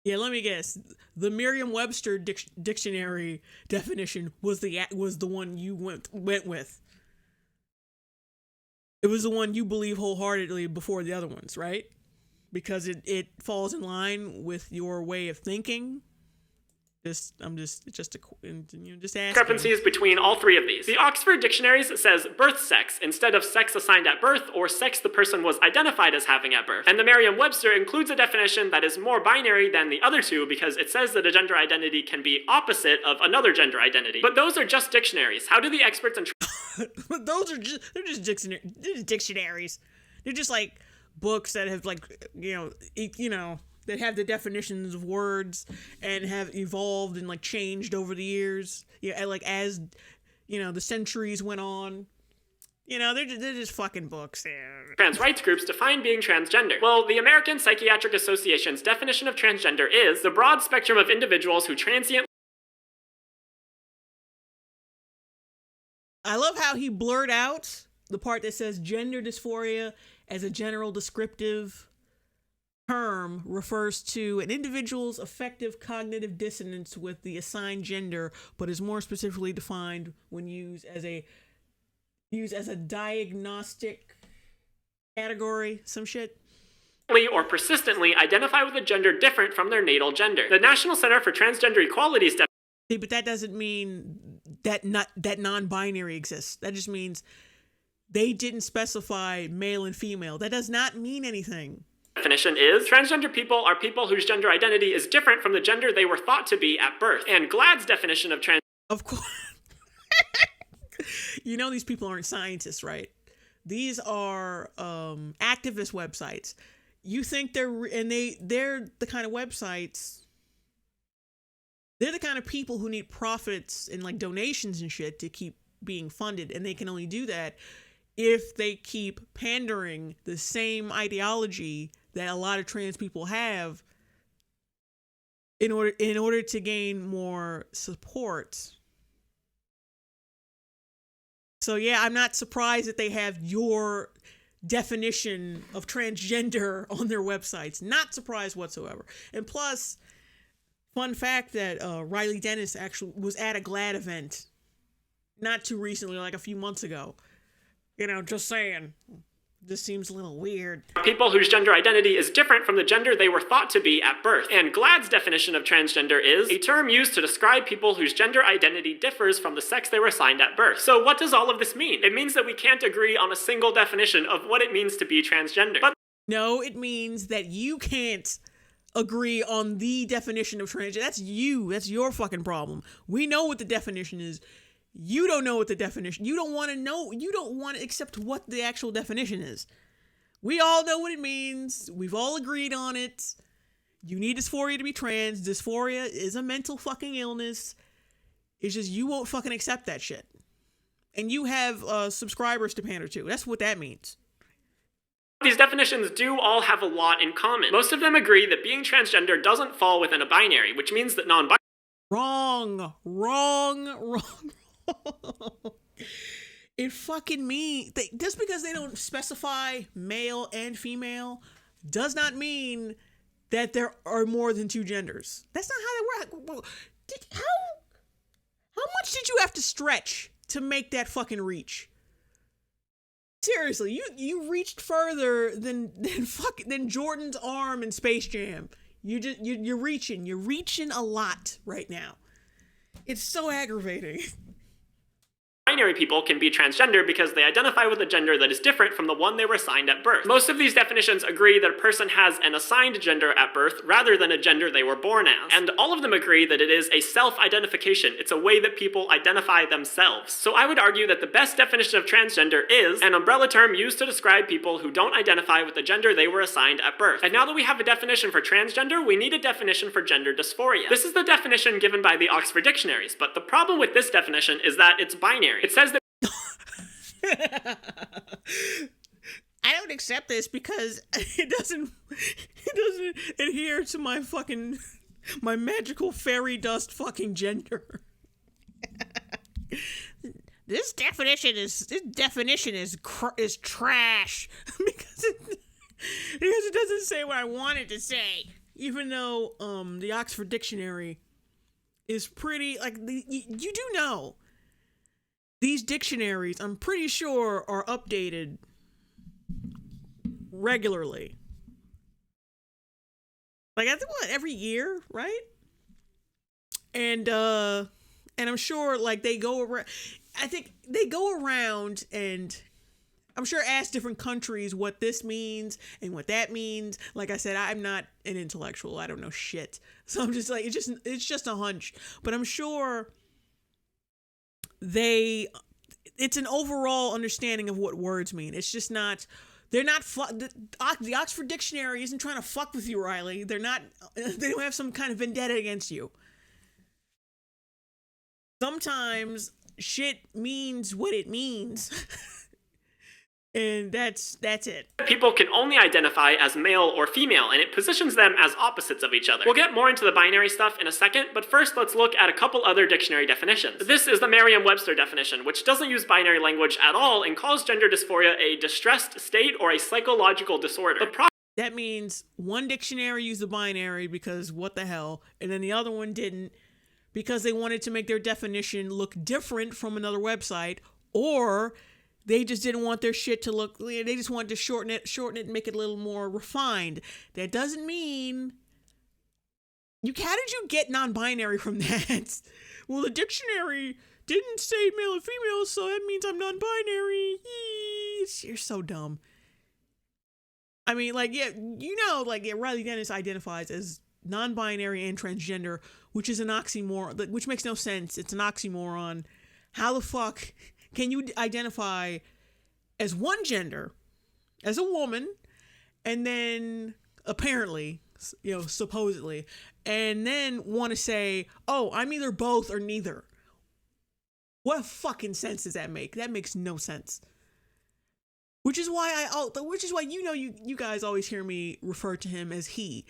Yeah, let me guess. The Merriam-Webster dictionary definition was the one you went with. It was the one you believe wholeheartedly before the other ones, right? Because it falls in line with your way of thinking. Just asking.
Discrepancies between all three of these. The Oxford Dictionaries says birth sex instead of sex assigned at birth or sex the person was identified as having at birth. And the Merriam-Webster includes a definition that is more binary than the other two because it says that a gender identity can be opposite of another gender identity. But those are just dictionaries. How do the experts and
But they're just dictionaries. They're just like books that have like that have the definitions of words and have evolved and like changed over the years. Yeah, like as the centuries went on. They're just fucking books.
Trans rights groups define being transgender. Well, the American Psychiatric Association's definition of transgender is the broad spectrum of individuals who transiently.
I love how he blurred out the part that says gender dysphoria as a general descriptive term refers to an individual's affective cognitive dissonance with the assigned gender, but is more specifically defined when used as a diagnostic category, some shit.
Or persistently identify with a gender different from their natal gender. The National Center for Transgender Equality's
See, but that doesn't mean that non-binary exists. That just means they didn't specify male and female. That does not mean anything.
Definition is transgender people are people whose gender identity is different from the gender they were thought to be at birth. And GLAAD's definition of
Of course. These people aren't scientists, right? These are activist websites. You think they're the kind of websites. They're the kind of people who need profits and like donations and shit to keep being funded, and they can only do that if they keep pandering the same ideology that a lot of trans people have in order to gain more support. So yeah, I'm not surprised that they have your definition of transgender on their websites. Not surprised whatsoever. And plus, fun fact that Riley Dennis actually was at a GLAAD event not too recently, like a few months ago. Just saying. This seems a little weird.
People whose gender identity is different from the gender they were thought to be at birth. And GLAAD's definition of transgender is a term used to describe people whose gender identity differs from the sex they were assigned at birth. So what does all of this mean? It means that we can't agree on a single definition of what it means to be transgender. But
no, it means that you can't agree on the definition of transgender. That's you. That's your fucking problem. We know what the definition is. You don't know what the definition. You don't want to know. You don't want to accept what the actual definition is. We all know what it means. We've all agreed on it. You need dysphoria to be trans. Dysphoria is a mental fucking illness. It's just you won't fucking accept that shit. And you have subscribers to pander to. That's what that means.
These definitions do all have a lot in common. Most of them agree that being transgender doesn't fall within a binary, which means that non-binary.
Wrong. It fucking means just because they don't specify male and female does not mean that there are more than two genders. That's not how they work. How much did you have to stretch to make that fucking reach? Seriously, you reached further than Jordan's arm in Space Jam. You're reaching a lot right now. It's so aggravating.
Binary people can be transgender because they identify with a gender that is different from the one they were assigned at birth. Most of these definitions agree that a person has an assigned gender at birth rather than a gender they were born as. And all of them agree that it is a self-identification. It's a way that people identify themselves. So I would argue that the best definition of transgender is an umbrella term used to describe people who don't identify with the gender they were assigned at birth. And now that we have a definition for transgender, we need a definition for gender dysphoria. This is the definition given by the Oxford Dictionaries, but the problem with this definition is that it's binary. It says that
I don't accept this because it doesn't adhere to my magical fairy dust fucking gender. This definition is trash because it doesn't say what I want it to say. Even though the Oxford Dictionary is pretty you do know these dictionaries, I'm pretty sure, are updated regularly. Like, I think, every year, right? And I'm sure, like, they go around, I think they go around and I'm sure ask different countries what this means and what that means. Like I said, I'm not an intellectual. I don't know shit. So I'm just like, it's just a hunch. But I'm sure it's an overall understanding of what words mean. It's just not, they're not, the Oxford Dictionary isn't trying to fuck with you, Riley. They don't have some kind of vendetta against you. Sometimes shit means what it means. And that's it.
People can only identify as male or female, and it positions them as opposites of each other. We'll get more into the binary stuff in a second, but first let's look at a couple other dictionary definitions. This is the Merriam-Webster definition, which doesn't use binary language at all and calls gender dysphoria a distressed state or a psychological disorder.
That means one dictionary used the binary because what the hell, and then the other one didn't because they wanted to make their definition look different from another website, or they just didn't want their shit to look, they just wanted to shorten it and make it a little more refined. That doesn't mean, how did you get non-binary from that? Well, the dictionary didn't say male and female, so that means I'm non-binary. You're so dumb. I mean, like, yeah, Riley Dennis identifies as non-binary and transgender, which is an oxymoron, which makes no sense. It's an oxymoron. How the fuck can you identify as one gender, as a woman, and then apparently, supposedly, and then want to say, oh, I'm either both or neither? What fucking sense does that make? That makes no sense. Which is why you guys always hear me refer to him as he,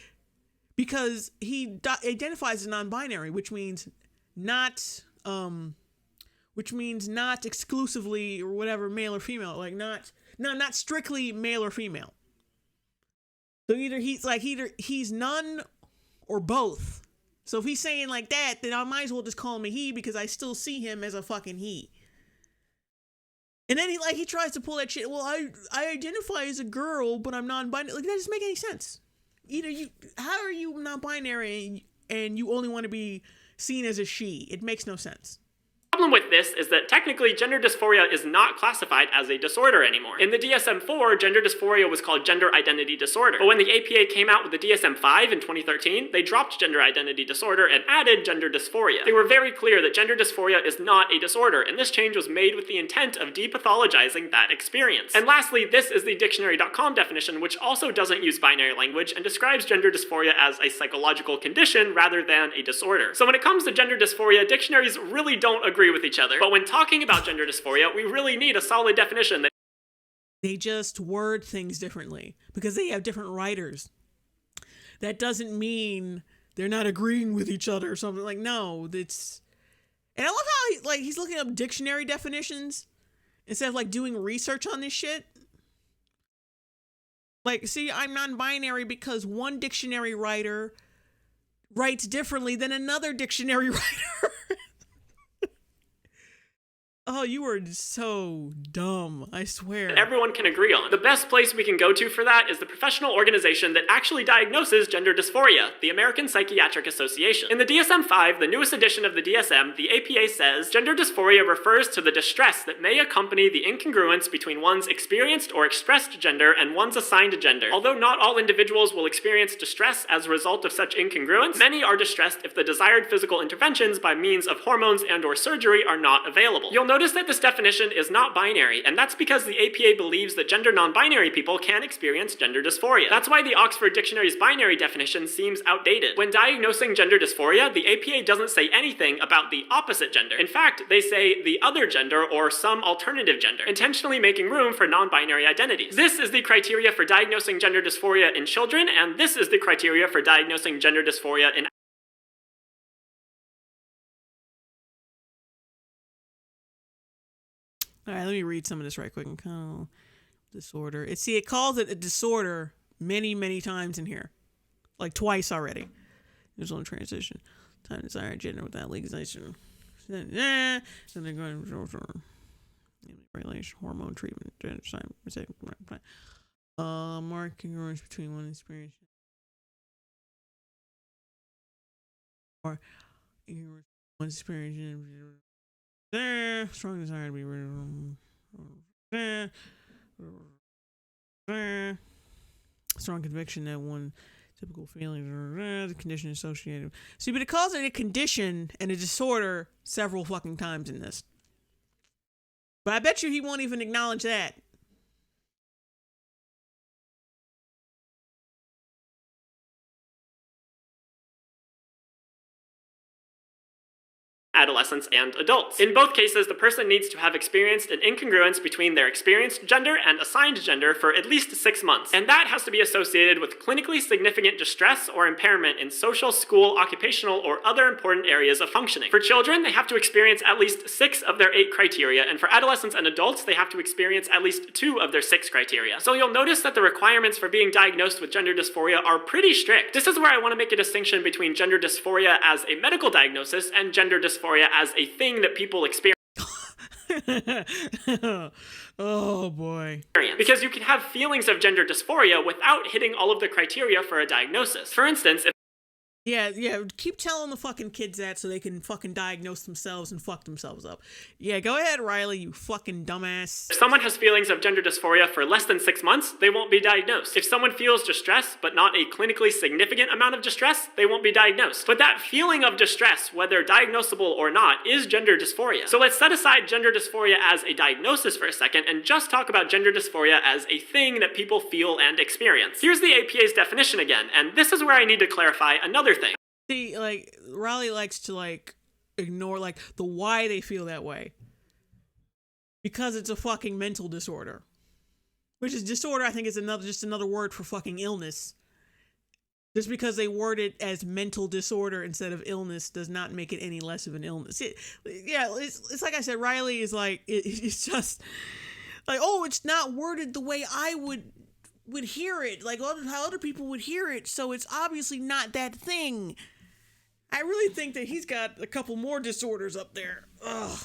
because he identifies as non-binary, which means not exclusively or whatever, male or female, like not strictly male or female. So either he's none or both. So if he's saying like that, then I might as well just call him a he because I still see him as a fucking he. And then he tries to pull that shit. Well, I identify as a girl, but I'm non-binary. Like, that doesn't make any sense. How are you non-binary and you only want to be seen as a she? It makes no sense.
The problem with this is that technically gender dysphoria is not classified as a disorder anymore. In the DSM-4, gender dysphoria was called gender identity disorder. But when the APA came out with the DSM-5 in 2013, they dropped gender identity disorder and added gender dysphoria. They were very clear that gender dysphoria is not a disorder, and this change was made with the intent of depathologizing that experience. And lastly, this is the dictionary.com definition, which also doesn't use binary language and describes gender dysphoria as a psychological condition rather than a disorder. So when it comes to gender dysphoria, dictionaries really don't agree with each other. But when talking about gender dysphoria, we really need a solid definition.
They just word things differently because they have different writers. That doesn't mean they're not agreeing with each other or something. Like, no, it's... And I love how he's looking up dictionary definitions instead of doing research on this shit. Like, see, I'm non-binary because one dictionary writer writes differently than another dictionary writer. Oh, you are so dumb, I swear.
Everyone can agree on. The best place we can go to for that is the professional organization that actually diagnoses gender dysphoria, the American Psychiatric Association. In the DSM-5, the newest edition of the DSM, the APA says, gender dysphoria refers to the distress that may accompany the incongruence between one's experienced or expressed gender and one's assigned gender. Although not all individuals will experience distress as a result of such incongruence, many are distressed if the desired physical interventions by means of hormones and/or surgery are not available. You'll notice that this definition is not binary, and that's because the APA believes that gender non-binary people can experience gender dysphoria. That's why the Oxford Dictionary's binary definition seems outdated. When diagnosing gender dysphoria, the APA doesn't say anything about the opposite gender. In fact, they say the other gender or some alternative gender, intentionally making room for non-binary identities. This is the criteria for diagnosing gender dysphoria in children, and this is the criteria for diagnosing gender dysphoria in
All right, let me read some of this right quick. Disorder. It calls it a disorder many, many times in here. Like twice already. There's on transition. Time desired gender without legalization. Then they're going regulation, hormone treatment. Mark congruence between one experience or one experience strong desire to be strong conviction that one typical feelings or the condition associated. See, but it calls it a condition and a disorder several fucking times in this. But I bet you he won't even acknowledge that.
Adolescents and adults. In both cases, the person needs to have experienced an incongruence between their experienced gender and assigned gender for at least 6 months. And that has to be associated with clinically significant distress or impairment in social, school, occupational, or other important areas of functioning. For children, they have to experience at least 6 of their 8 criteria, and for adolescents and adults, they have to experience at least 2 of their 6 criteria. So you'll notice that the requirements for being diagnosed with gender dysphoria are pretty strict. This is where I want to make a distinction between gender dysphoria as a medical diagnosis and gender dysphoria as a thing that people experience.
Oh boy.
Because you can have feelings of gender dysphoria without hitting all of the criteria for a diagnosis. For instance, if
Yeah, keep telling the fucking kids that so they can fucking diagnose themselves and fuck themselves up. Yeah, go ahead, Riley, you fucking dumbass.
If someone has feelings of gender dysphoria for less than 6 months, they won't be diagnosed. If someone feels distress, but not a clinically significant amount of distress, they won't be diagnosed. But that feeling of distress, whether diagnosable or not, is gender dysphoria. So let's set aside gender dysphoria as a diagnosis for a second and just talk about gender dysphoria as a thing that people feel and experience. Here's the APA's definition again, and this is where I need to clarify another thing.
See, like, Riley likes to, like, ignore, like, the why they feel that way. Because it's a fucking mental disorder. Which is disorder, I think, is just another word for fucking illness. Just because they word it as mental disorder instead of illness does not make it any less of an illness. It's like I said, Riley is like, it's just, like, oh, it's not worded the way I would hear it, like how other people would hear it, so it's obviously not that thing. I really think that he's got a couple more disorders up there. Ugh.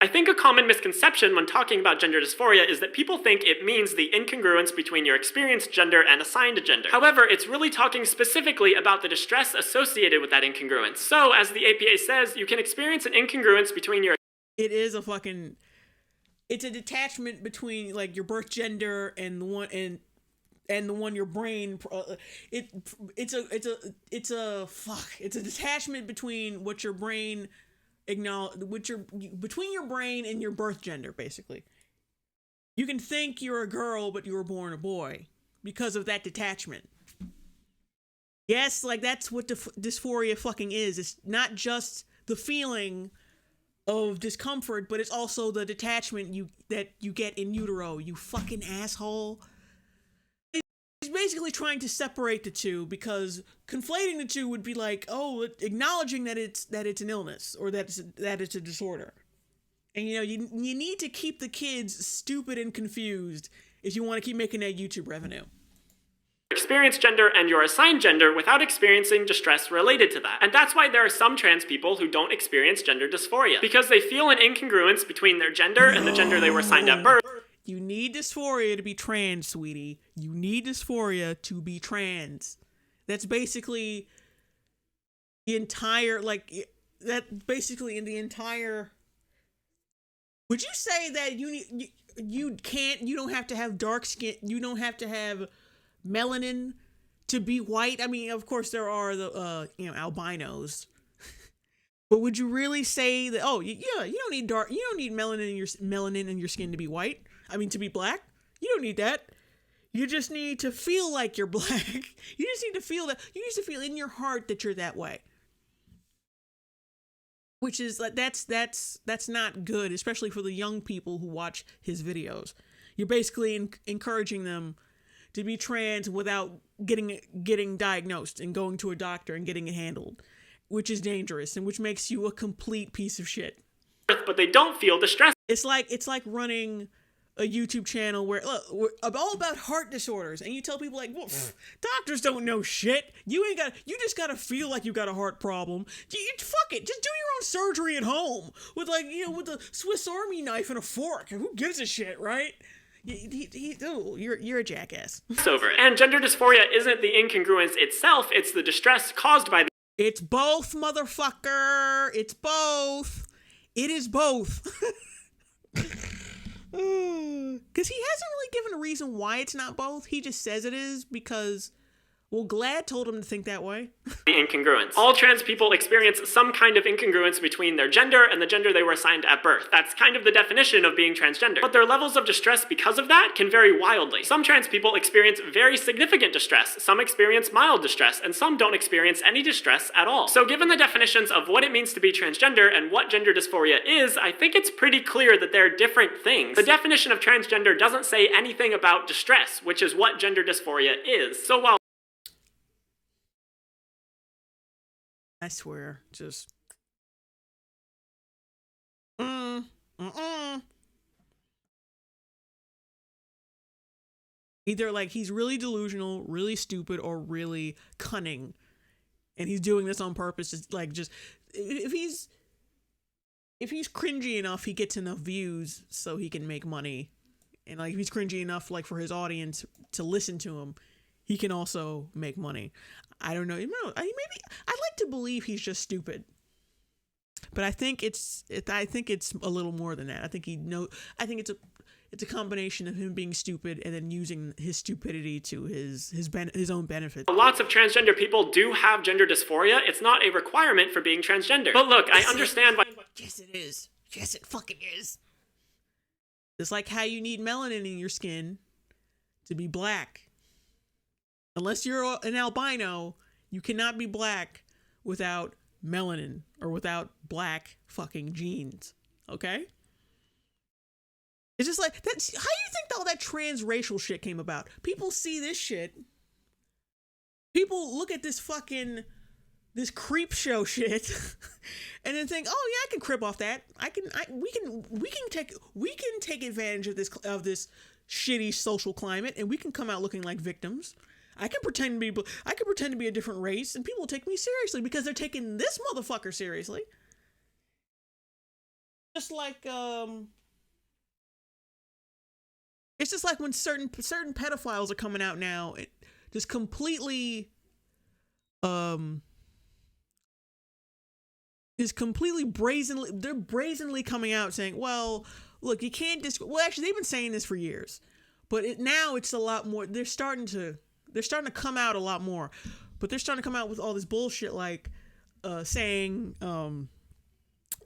I think a common misconception when talking about gender dysphoria is that people think it means the incongruence between your experienced gender and assigned gender. However, it's really talking specifically about the distress associated with that incongruence. So, as the APA says, you can experience an incongruence between your...
It is a fucking... It's a detachment between, like, your birth gender and the one your brain. It's a detachment between what your brain between your brain and your birth gender, basically. You can think you're a girl, but you were born a boy because of that detachment. Yes, like, that's what dysphoria fucking is. It's not just the feeling of discomfort, but it's also the detachment that you get in utero, you fucking asshole. He's basically trying to separate the two, because conflating the two would be like, oh, acknowledging that it's an illness or that it's a disorder. And you need to keep the kids stupid and confused if you want to keep making that YouTube revenue.
Experienced gender and your assigned gender without experiencing distress related to that. And that's why there are some trans people who don't experience gender dysphoria, because they feel an incongruence between their gender and the gender they were assigned at birth.
You need dysphoria to be trans, sweetie. You need dysphoria to be trans. That's basically the entire, in the entire... Would you say that you don't have to have dark skin, you don't have to have melanin to be white? I mean, of course there are the albinos, but would you really say that, oh yeah, you don't need melanin in your skin to be white? I mean, to be black? You don't need that. You just need to feel like you're black. You just need to feel that. You need to feel in your heart that you're that way. Which is like, that's not good, especially for the young people who watch his videos. You're basically encouraging them to be trans without getting diagnosed and going to a doctor and getting it handled, which is dangerous and which makes you a complete piece of shit.
But they don't feel distress.
It's like running a YouTube channel where, look, we're all about heart disorders, and you tell people like, well, doctors don't know shit. You just gotta feel like you got a heart problem. Fuck it, just do your own surgery at home with with a Swiss Army knife and a fork. Who gives a shit, right? You're a jackass.
Over. And gender dysphoria isn't the incongruence itself, it's the distress caused by the
It's both, motherfucker. It's both. It is both. Because he hasn't really given a reason why it's not both. He just says it is because, well, GLAAD told him to think that way.
incongruence. All trans people experience some kind of incongruence between their gender and the gender they were assigned at birth. That's kind of the definition of being transgender. But their levels of distress because of that can vary wildly. Some trans people experience very significant distress, some experience mild distress, and some don't experience any distress at all. So given the definitions of what it means to be transgender and what gender dysphoria is, I think it's pretty clear that they're different things. The definition of transgender doesn't say anything about distress, which is what gender dysphoria is. So while
I swear, just either like he's really delusional, really stupid, or really cunning, and he's doing this on purpose. It's like just if he's cringy enough, he gets enough views so he can make money, and like if he's cringy enough, like for his audience to listen to him, he can also make money. I don't know. Maybe I'd like to believe he's just stupid, but I think it's a little more than that. I think it's a combination of him being stupid and then using his stupidity to his own benefit.
lots of transgender people do have gender dysphoria, it's not a requirement for being transgender. But look, I understand why.
Yes, it is. Yes, it fucking is. It's like how you need melanin in your skin to be black. Unless you're an albino, you cannot be black without melanin or without black fucking genes. Okay? It's just like, that's how do you think all that transracial shit came about? People see this shit. People look at this creep show shit and then think, oh yeah, I can crib off that. We can take advantage of this shitty social climate and we can come out looking like victims. I can pretend to be a different race and people will take me seriously because they're taking this motherfucker seriously. Just like it's just like when certain pedophiles are coming out now, just completely brazenly coming out saying, well, look, you can't well, actually they've been saying this for years, but now it's a lot more. They're starting to come out a lot more, but they're starting to come out with all this bullshit like saying, oh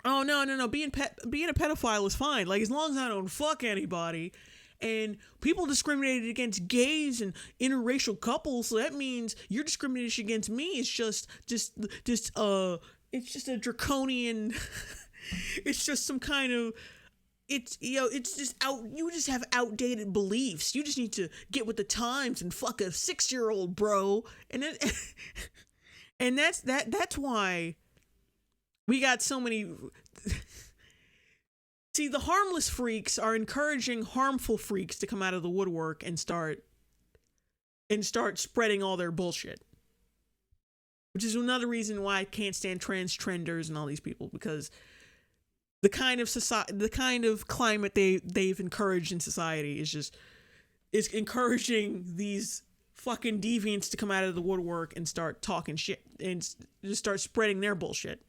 no, being a pedophile is fine, like as long as I don't fuck anybody. And people discriminated against gays and interracial couples, so that means your discrimination against me is just it's just a draconian it's just some kind of it's just you just have outdated beliefs. You just need to get with the times and fuck a 6-year-old, bro. And that's why we got so many. See, the harmless freaks are encouraging harmful freaks to come out of the woodwork and start spreading all their bullshit. Which is another reason why I can't stand trenders and all these people, because the kind of climate they've encouraged in society is encouraging these fucking deviants to come out of the woodwork and start talking shit and just start spreading their bullshit.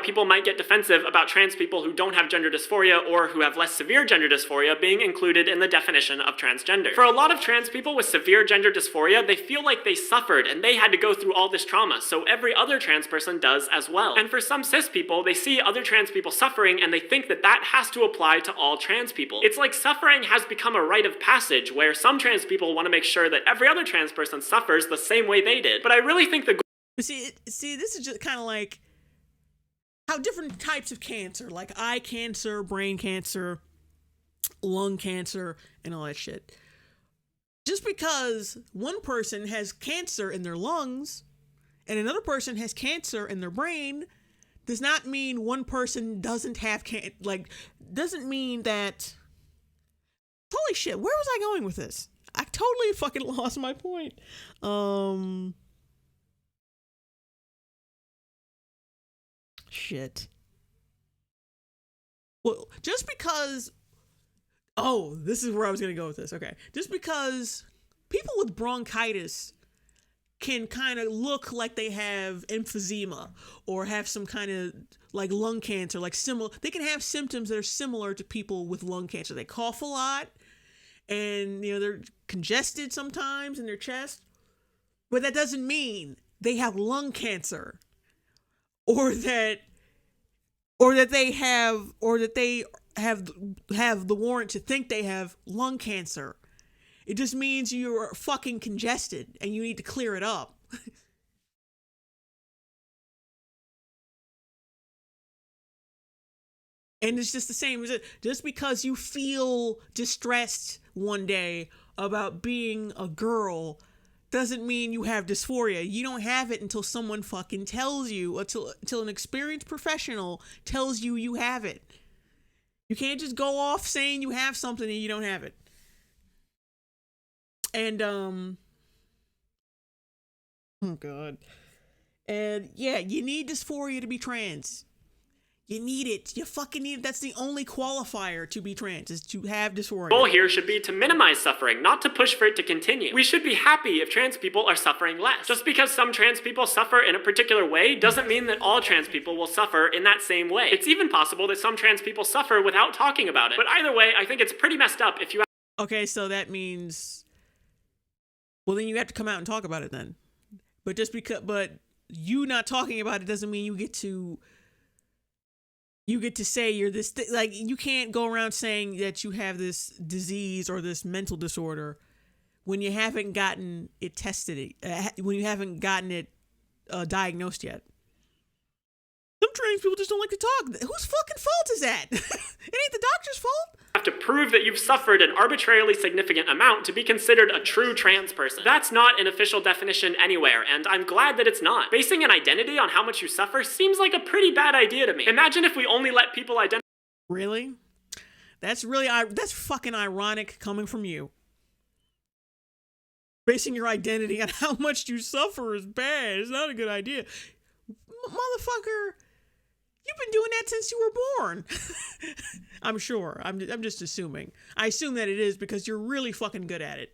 People might get defensive about trans people who don't have gender dysphoria or who have less severe gender dysphoria being included in the definition of transgender. For a lot of trans people with severe gender dysphoria, they feel like they suffered and they had to go through all this trauma, so every other trans person does as well. And for some cis people, they see other trans people suffering and they think that has to apply to all trans people. It's like suffering has become a rite of passage where some trans people want to make sure that every other trans person suffers the same way they did. But I really think
See, this is just kind of like how different types of cancer, like eye cancer, brain cancer, lung cancer, and all that shit. Just because one person has cancer in their lungs and another person has cancer in their brain does not mean one person doesn't have doesn't mean that. Holy shit, where was I going with this? I totally fucking lost my point. Shit. Well, just because Oh, this is where I was going to go with this. Okay. Just because people with bronchitis can kind of look like they have emphysema or have some kind of like lung cancer, like similar, they can have symptoms that are similar to people with lung cancer. They cough a lot and, you know, they're congested sometimes in their chest, but that doesn't mean they have lung cancer or that they have the warrant to think they have lung cancer. It just means you're fucking congested and you need to clear it up. And it's just the same. Just because you feel distressed one day about being a girl doesn't mean you have dysphoria. You don't have it until someone fucking tells you, until an experienced professional tells you you have it. You can't just go off saying you have something and you don't have it. And, oh God. And yeah, you need dysphoria to be trans. You need it. You fucking need it. That's the only qualifier to be trans, is to have dysphoria.
The goal here should be to minimize suffering, not to push for it to continue. We should be happy if trans people are suffering less. Just because some trans people suffer in a particular way doesn't mean that all trans people will suffer in that same way. It's even possible that some trans people suffer without talking about it. But either way, I think it's pretty messed up if you...
Okay, so that means... Well, then you have to come out and talk about it then. But you not talking about it doesn't mean you get to say you're this like, you can't go around saying that you have this disease or this mental disorder when you haven't gotten it tested, when you haven't gotten it diagnosed yet. Some trans people just don't like to talk. Whose fucking fault is that? It ain't the doctor's fault.
Have to prove that you've suffered an arbitrarily significant amount to be considered a true trans person. That's not an official definition anywhere, and I'm glad that it's not. Basing an identity on how much you suffer seems like a pretty bad idea to me. Imagine if we only let people identify...
Really? That's fucking ironic coming from you. Basing your identity on how much you suffer is bad. It's not a good idea. Motherfucker, you've been doing that since you were born. I'm sure. I'm just assuming. I assume that it is because you're really fucking good at it.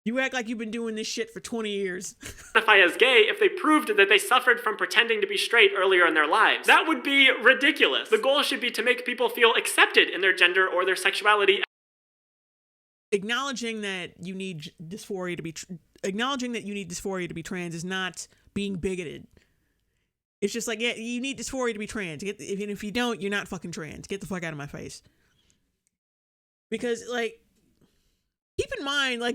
You act like you've been doing this shit for 20 years.
Identify as gay if they proved that they suffered from pretending to be straight earlier in their lives. That would be ridiculous. The goal should be to make people feel accepted in their gender or their sexuality.
Acknowledging that you need dysphoria to be trans is not being bigoted. It's just like, yeah, you need dysphoria to be trans. If you don't, you're not fucking trans. Get the fuck out of my face. Because, like, keep in mind, like,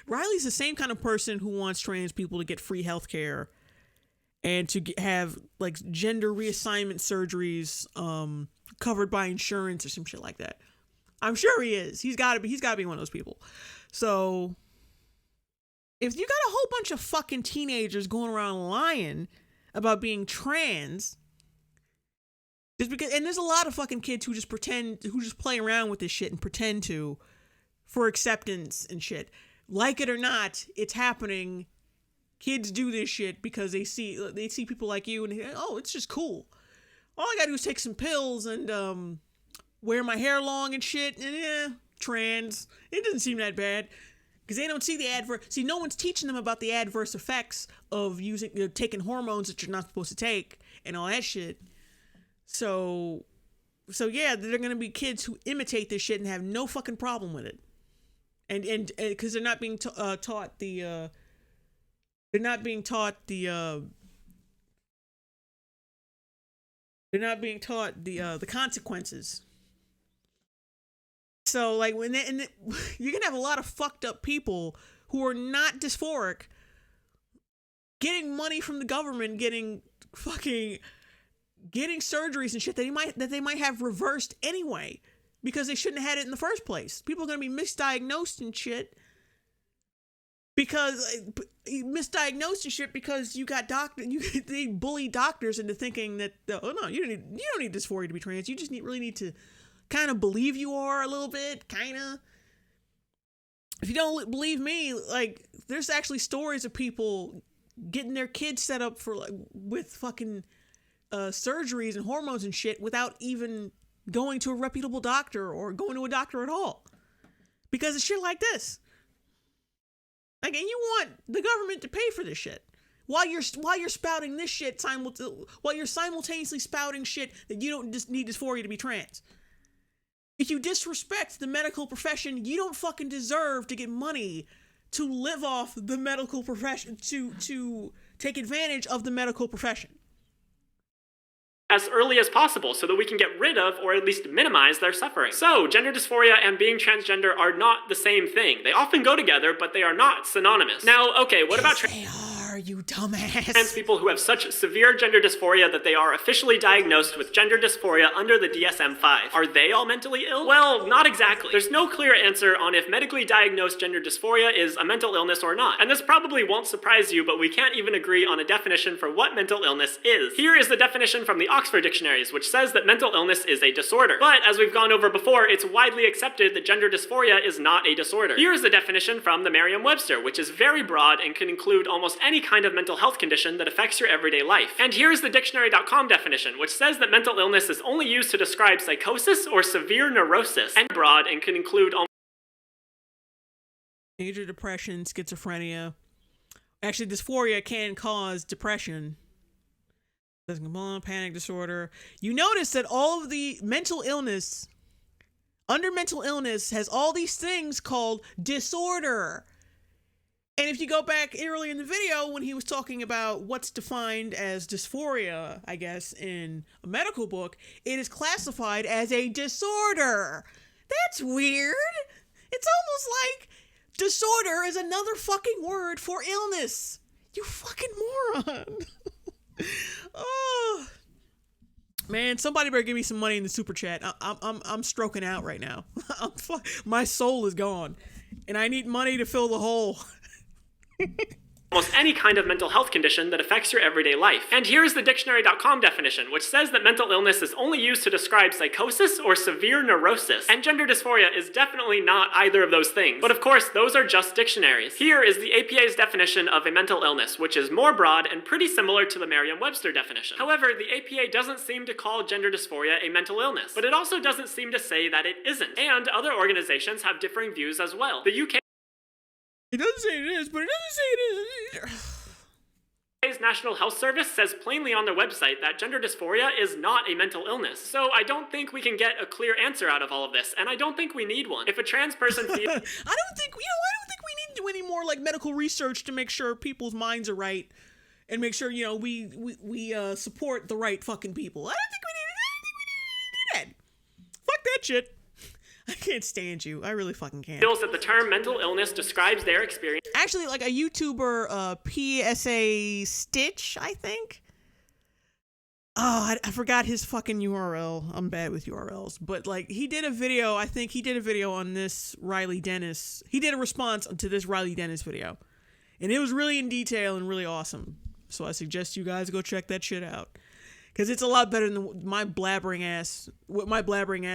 Riley's the same kind of person who wants trans people to get free healthcare and to have, like, gender reassignment surgeries covered by insurance or some shit like that. I'm sure he is. He's got to be one of those people. So, if you got a whole bunch of fucking teenagers going around lying about being trans, just because, and there's a lot of fucking kids who just play around with this shit and pretend to, for acceptance and shit. Like it or not, it's happening. Kids do this shit because they see people like you and oh, it's just cool. All I gotta do is take some pills and wear my hair long and shit, and trans. It doesn't seem that bad. Because they don't see no one's teaching them about the adverse effects of taking hormones that you're not supposed to take and all that shit. So yeah, there are going to be kids who imitate this shit and have no fucking problem with it. And because they're not being taught the consequences. So, like, you're gonna have a lot of fucked up people who are not dysphoric getting money from the government, getting surgeries and shit that they might have reversed anyway because they shouldn't have had it in the first place. People are gonna be misdiagnosed and shit because you got they bully doctors into thinking that you don't need dysphoria to be trans. You just really need to kind of believe you are a little bit, kind of. If you don't believe me, like, there's actually stories of people getting their kids set up for, like, with fucking surgeries and hormones and shit without even going to a reputable doctor or going to a doctor at all because of shit like this. Like, and you want the government to pay for this shit while you're spouting this shit while you're simultaneously spouting shit that you don't just need dysphoria to be trans. If you disrespect the medical profession, you don't fucking deserve to get money to live off the medical profession, to take advantage of the medical profession.
As early as possible so that we can get rid of or at least minimize their suffering. So, gender dysphoria and being transgender are not the same thing. They often go together, but they are not synonymous. Now, okay, what about
They are, you dumbass.
trans people who have such severe gender dysphoria that they are officially diagnosed with gender dysphoria under the DSM-5? Are they all mentally ill? Well, not exactly. There's no clear answer on if medically diagnosed gender dysphoria is a mental illness or not. And this probably won't surprise you, but we can't even agree on a definition for what mental illness is. Here is the definition from the Oxford dictionaries, which says that mental illness is a disorder. But as we've gone over before, it's widely accepted that gender dysphoria is not a disorder. Here is the definition from the Merriam-Webster, which is very broad and can include almost any kind of mental health condition that affects your everyday life. And here's the dictionary.com definition, which says that mental illness is only used to describe psychosis or severe neurosis, and broad and can include
major depression, schizophrenia. Actually, dysphoria can cause depression. Panic disorder. You notice that all of the mental illness, under mental illness, has all these things called disorder. And if you go back early in the video when he was talking about what's defined as dysphoria, I guess, in a medical book, it is classified as a disorder. That's weird. It's almost like disorder is another fucking word for illness. You fucking moron. Oh man, somebody better give me some money in the super chat. I'm stroking out right now. My soul is gone, and I need money to fill the hole.
almost any kind of mental health condition that affects your everyday life. And here's the dictionary.com definition, which says that mental illness is only used to describe psychosis or severe neurosis. And gender dysphoria is definitely not either of those things. But of course, those are just dictionaries. Here is the APA's definition of a mental illness, which is more broad and pretty similar to the Merriam-Webster definition. However, the APA doesn't seem to call gender dysphoria a mental illness, but it also doesn't seem to say that it isn't. And other organizations have differing views as well. The UK
It doesn't say it is, but it doesn't say it is.
UK's National Health Service says plainly on their website that gender dysphoria is not a mental illness. So I don't think we can get a clear answer out of all of this, and I don't think we need one. If a trans person feels...
I don't think we need to do any more like medical research to make sure people's minds are right and make sure, we support the right fucking people. I don't think we need to do that. Fuck that shit. I can't stand you. I really fucking can't.
feels that the term mental illness describes their experience.
Actually, like a YouTuber, PSA Stitch, I think. Oh, I forgot his fucking URL. I'm bad with URLs. But, like, he did a video, I think he did a video on this Riley Dennis. He did a response to this Riley Dennis video. And it was really in detail and really awesome. So I suggest you guys go check that shit out. Because it's a lot better than what my blabbering ass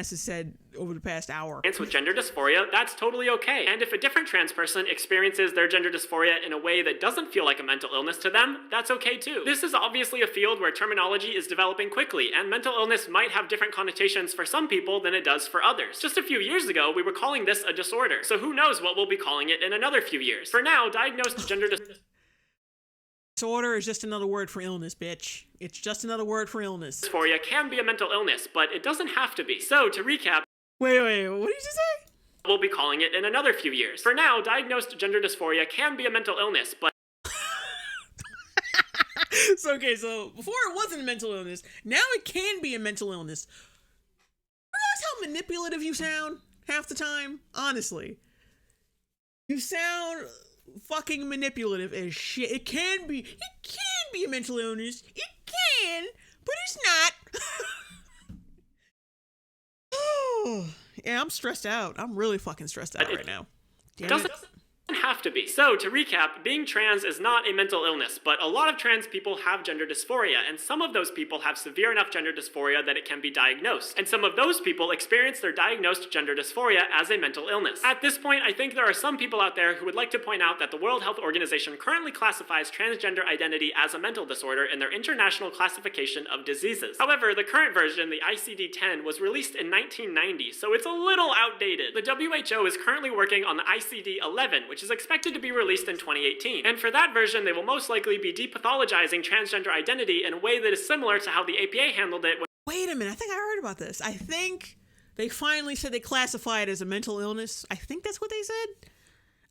has said over the past hour.
With gender dysphoria, that's totally okay. And if a different trans person experiences their gender dysphoria in a way that doesn't feel like a mental illness to them, that's okay too. This is obviously a field where terminology is developing quickly, and mental illness might have different connotations for some people than it does for others. Just a few years ago, we were calling this a disorder, so who knows what we'll be calling it in another few years. For now, diagnosed gender
Disorder is just another word for illness, bitch. It's just another word for illness.
dysphoria can be a mental illness, but it doesn't have to be. So, to recap...
Wait, what did you say?
We'll be calling it in another few years. For now, diagnosed gender dysphoria can be a mental illness, but...
So before it wasn't a mental illness, now it can be a mental illness. Realize how manipulative you sound half the time? Honestly. You sound... fucking manipulative as shit. It can be a mental illness. It can, but it's not. Oh, yeah, I'm stressed out. I'm really fucking stressed out right now.
It doesn't have have to be. So, to recap, being trans is not a mental illness, but a lot of trans people have gender dysphoria, and some of those people have severe enough gender dysphoria that it can be diagnosed. And some of those people experience their diagnosed gender dysphoria as a mental illness. At this point, I think there are some people out there who would like to point out that the World Health Organization currently classifies transgender identity as a mental disorder in their International Classification of Diseases. However, the current version, the ICD-10, was released in 1990, so it's a little outdated. The WHO is currently working on the ICD-11, which is expected to be released in 2018. And for that version, they will most likely be depathologizing transgender identity in a way that is similar to how the APA handled it.
Wait a minute, I think I heard about this. I think they finally said they classify it as a mental illness. I think that's what they said.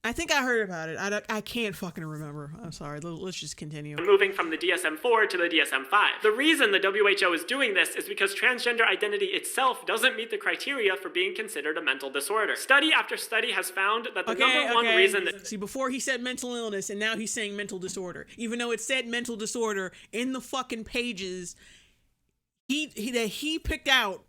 I think I heard about it. I can't fucking remember. I'm sorry. Let's just continue.
Moving from the DSM-4 to the DSM-5. The reason the WHO is doing this is because transgender identity itself doesn't meet the criteria for being considered a mental disorder. Study after study has found that the number one reason that...
See, before he said mental illness, and now he's saying mental disorder. Even though it said mental disorder in the fucking pages that he picked out.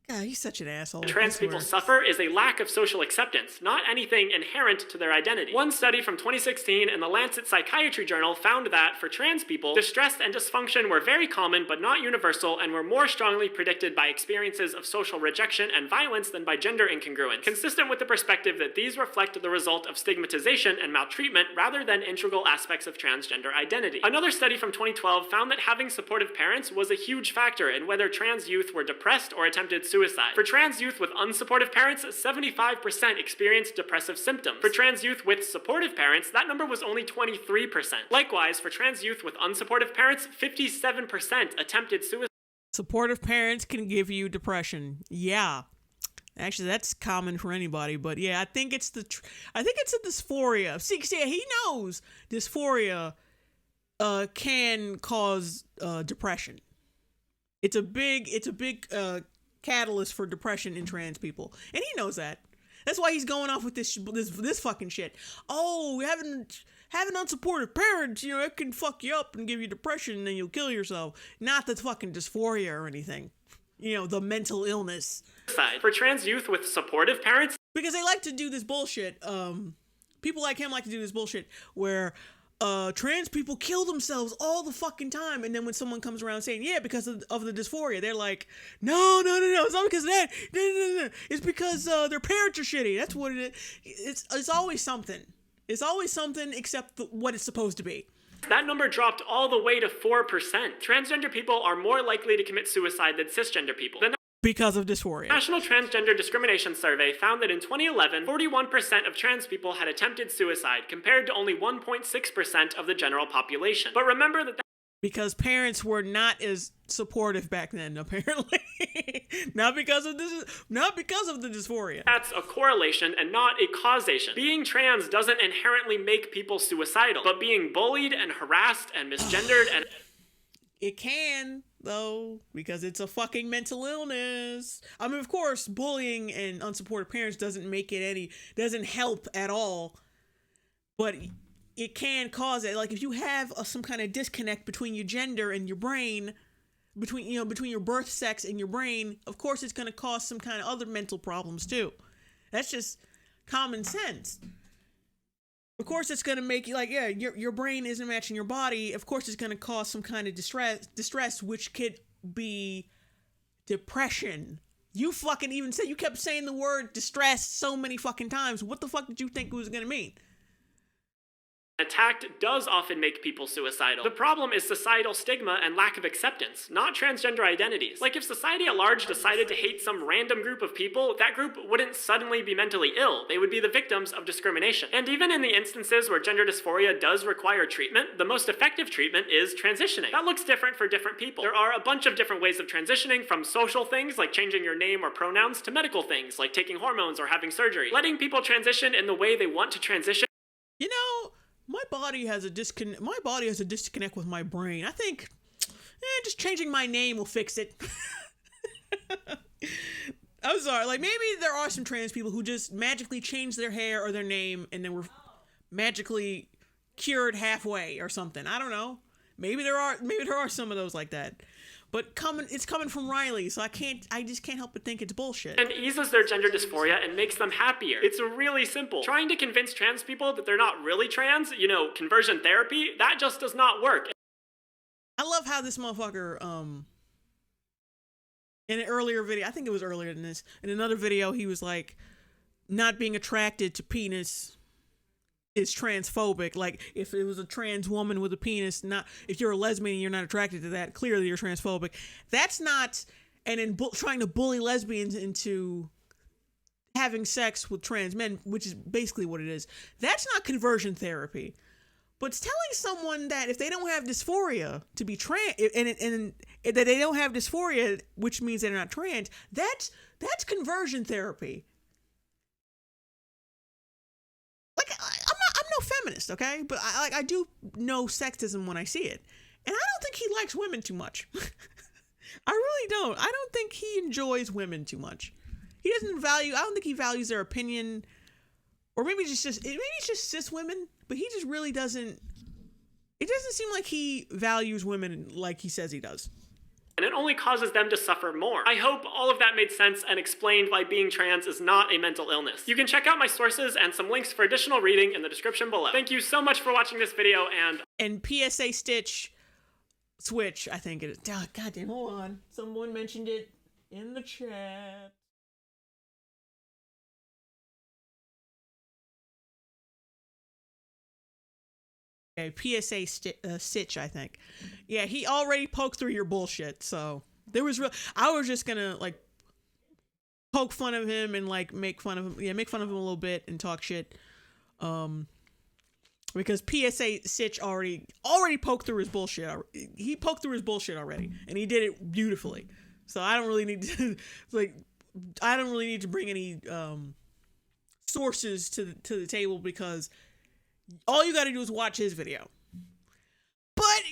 God, he's such an asshole.
Trans people suffer is a lack of social acceptance, not anything inherent to their identity. One study from 2016 in the Lancet Psychiatry Journal found that, for trans people, distress and dysfunction were very common but not universal and were more strongly predicted by experiences of social rejection and violence than by gender incongruence, consistent with the perspective that these reflect the result of stigmatization and maltreatment rather than integral aspects of transgender identity. Another study from 2012 found that having supportive parents was a huge factor in whether trans youth were depressed or attempted suicide. For trans youth with unsupportive parents, 75% experienced depressive symptoms. For trans youth with supportive parents, that number was only 23%. Likewise, for trans youth with unsupportive parents, 57% attempted suicide.
Supportive parents can give you depression. Yeah. Actually, that's common for anybody, but yeah, I think it's a dysphoria. See, he knows dysphoria can cause depression. It's a big catalyst for depression in trans people, and he knows that. That's why he's going off with this fucking shit. Oh, having unsupportive parents, it can fuck you up and give you depression, and then you'll kill yourself. Not the fucking dysphoria or anything. The mental illness.
For trans youth with supportive parents,
because they like to do this bullshit. People like him like to do this bullshit where trans people kill themselves all the fucking time, and then when someone comes around saying, yeah, because of the dysphoria, they're like, no, it's not because of that. No. It's because their parents are shitty. That's what it is. It's always something. It's always something except what it's supposed to be.
That number dropped all the way to 4%. Transgender people are more likely to commit suicide than cisgender people.
Because of dysphoria.
The National Transgender Discrimination Survey found that in 2011, 41% of trans people had attempted suicide, compared to only 1.6% of the general population. But remember that
because parents were not as supportive back then, apparently. not because of the dysphoria.
That's a correlation and not a causation. Being trans doesn't inherently make people suicidal, but being bullied and harassed and misgendered and...
It can, though, because it's a fucking mental illness. I mean, of course, bullying and unsupportive parents doesn't help at all. But it can cause it. Like, if you have some kind of disconnect between your gender and your brain, between your birth sex and your brain, of course it's going to cause some kind of other mental problems, too. That's just common sense. Of course, it's going to make you your brain isn't matching your body. Of course, it's going to cause some kind of distress, which could be depression. You fucking even said, you kept saying the word distress so many fucking times. What the fuck did you think it was going to mean?
Attacked does often make people suicidal. The problem is societal stigma and lack of acceptance, not transgender identities. Like, if society at large decided to hate some random group of people, that group wouldn't suddenly be mentally ill. They would be the victims of discrimination. And even in the instances where gender dysphoria does require treatment, the most effective treatment is transitioning. That looks different for different people. There are a bunch of different ways of transitioning, from social things like changing your name or pronouns to medical things like taking hormones or having surgery. Letting people transition in the way they want to transition.
My body has a disconnect with my brain. I think just changing my name will fix it. I'm sorry. Like, maybe there are some trans people who just magically change their hair or their name and then were magically cured halfway or something. I don't know. Maybe there are some of those like that. but it's coming from Riley, so I just can't help but think it's bullshit.
And eases their gender dysphoria and makes them happier. It's really simple. Trying to convince trans people that they're not really trans, conversion therapy, that just does not work.
I love how this motherfucker, in an earlier video, I think it was earlier than this, in another video, he was like, not being attracted to penis is transphobic. Like, if it was a trans woman with a penis, if you're a lesbian and you're not attracted to that, clearly you're transphobic. That's not, and in trying to bully lesbians into having sex with trans men, which is basically what it is, that's not conversion therapy. But it's telling someone that if they don't have dysphoria to be trans, and that they don't have dysphoria, which means they're not trans, that's conversion therapy. Like, I'm no feminist, okay? But I do know sexism when I see it, and I don't think he likes women too much. I really don't. I don't think he enjoys women too much. He doesn't value. I don't think he values their opinion, or maybe it's just cis women. But he just really doesn't. It doesn't seem like he values women like he says he does.
And it only causes them to suffer more. I hope all of that made sense and explained why being trans is not a mental illness. You can check out my sources and some links for additional reading in the description below. Thank you so much for watching this video, and
PSA switch, I think it is. Oh, goddamn, hold on. Someone mentioned it in the chat. Okay, PSA Stitch, I think. Yeah, he already poked through your bullshit, so there was I was just gonna like poke fun of him and like make fun of him a little bit and talk shit, because PSA Stitch already poked through his bullshit. He poked through his bullshit already, and he did it beautifully. So I don't really need to bring any sources to the table, because all you gotta do is watch his video. But,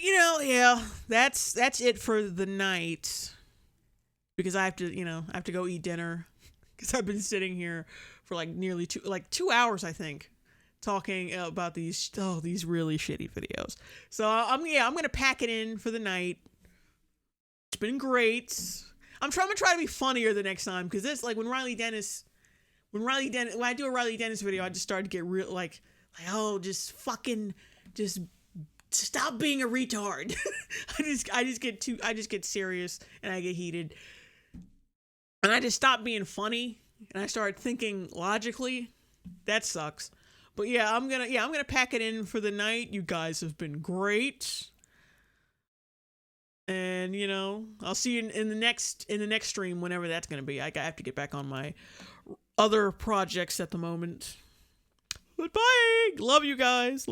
that's it for the night. Because I have to go eat dinner. Because I've been sitting here for like nearly 2 hours, I think, talking about these really shitty videos. So I'm gonna pack it in for the night. It's been great. I'm gonna try to be funnier the next time, because this, like, when I do a Riley Dennis video, I just started to get real just stop being a retard. I just get serious and I get heated. And I just stopped being funny and I started thinking logically. That sucks. But yeah, I'm gonna pack it in for the night. You guys have been great. And I'll see you in the next stream, whenever that's gonna be. I have to get back on my other projects at the moment. But bye. Love you guys.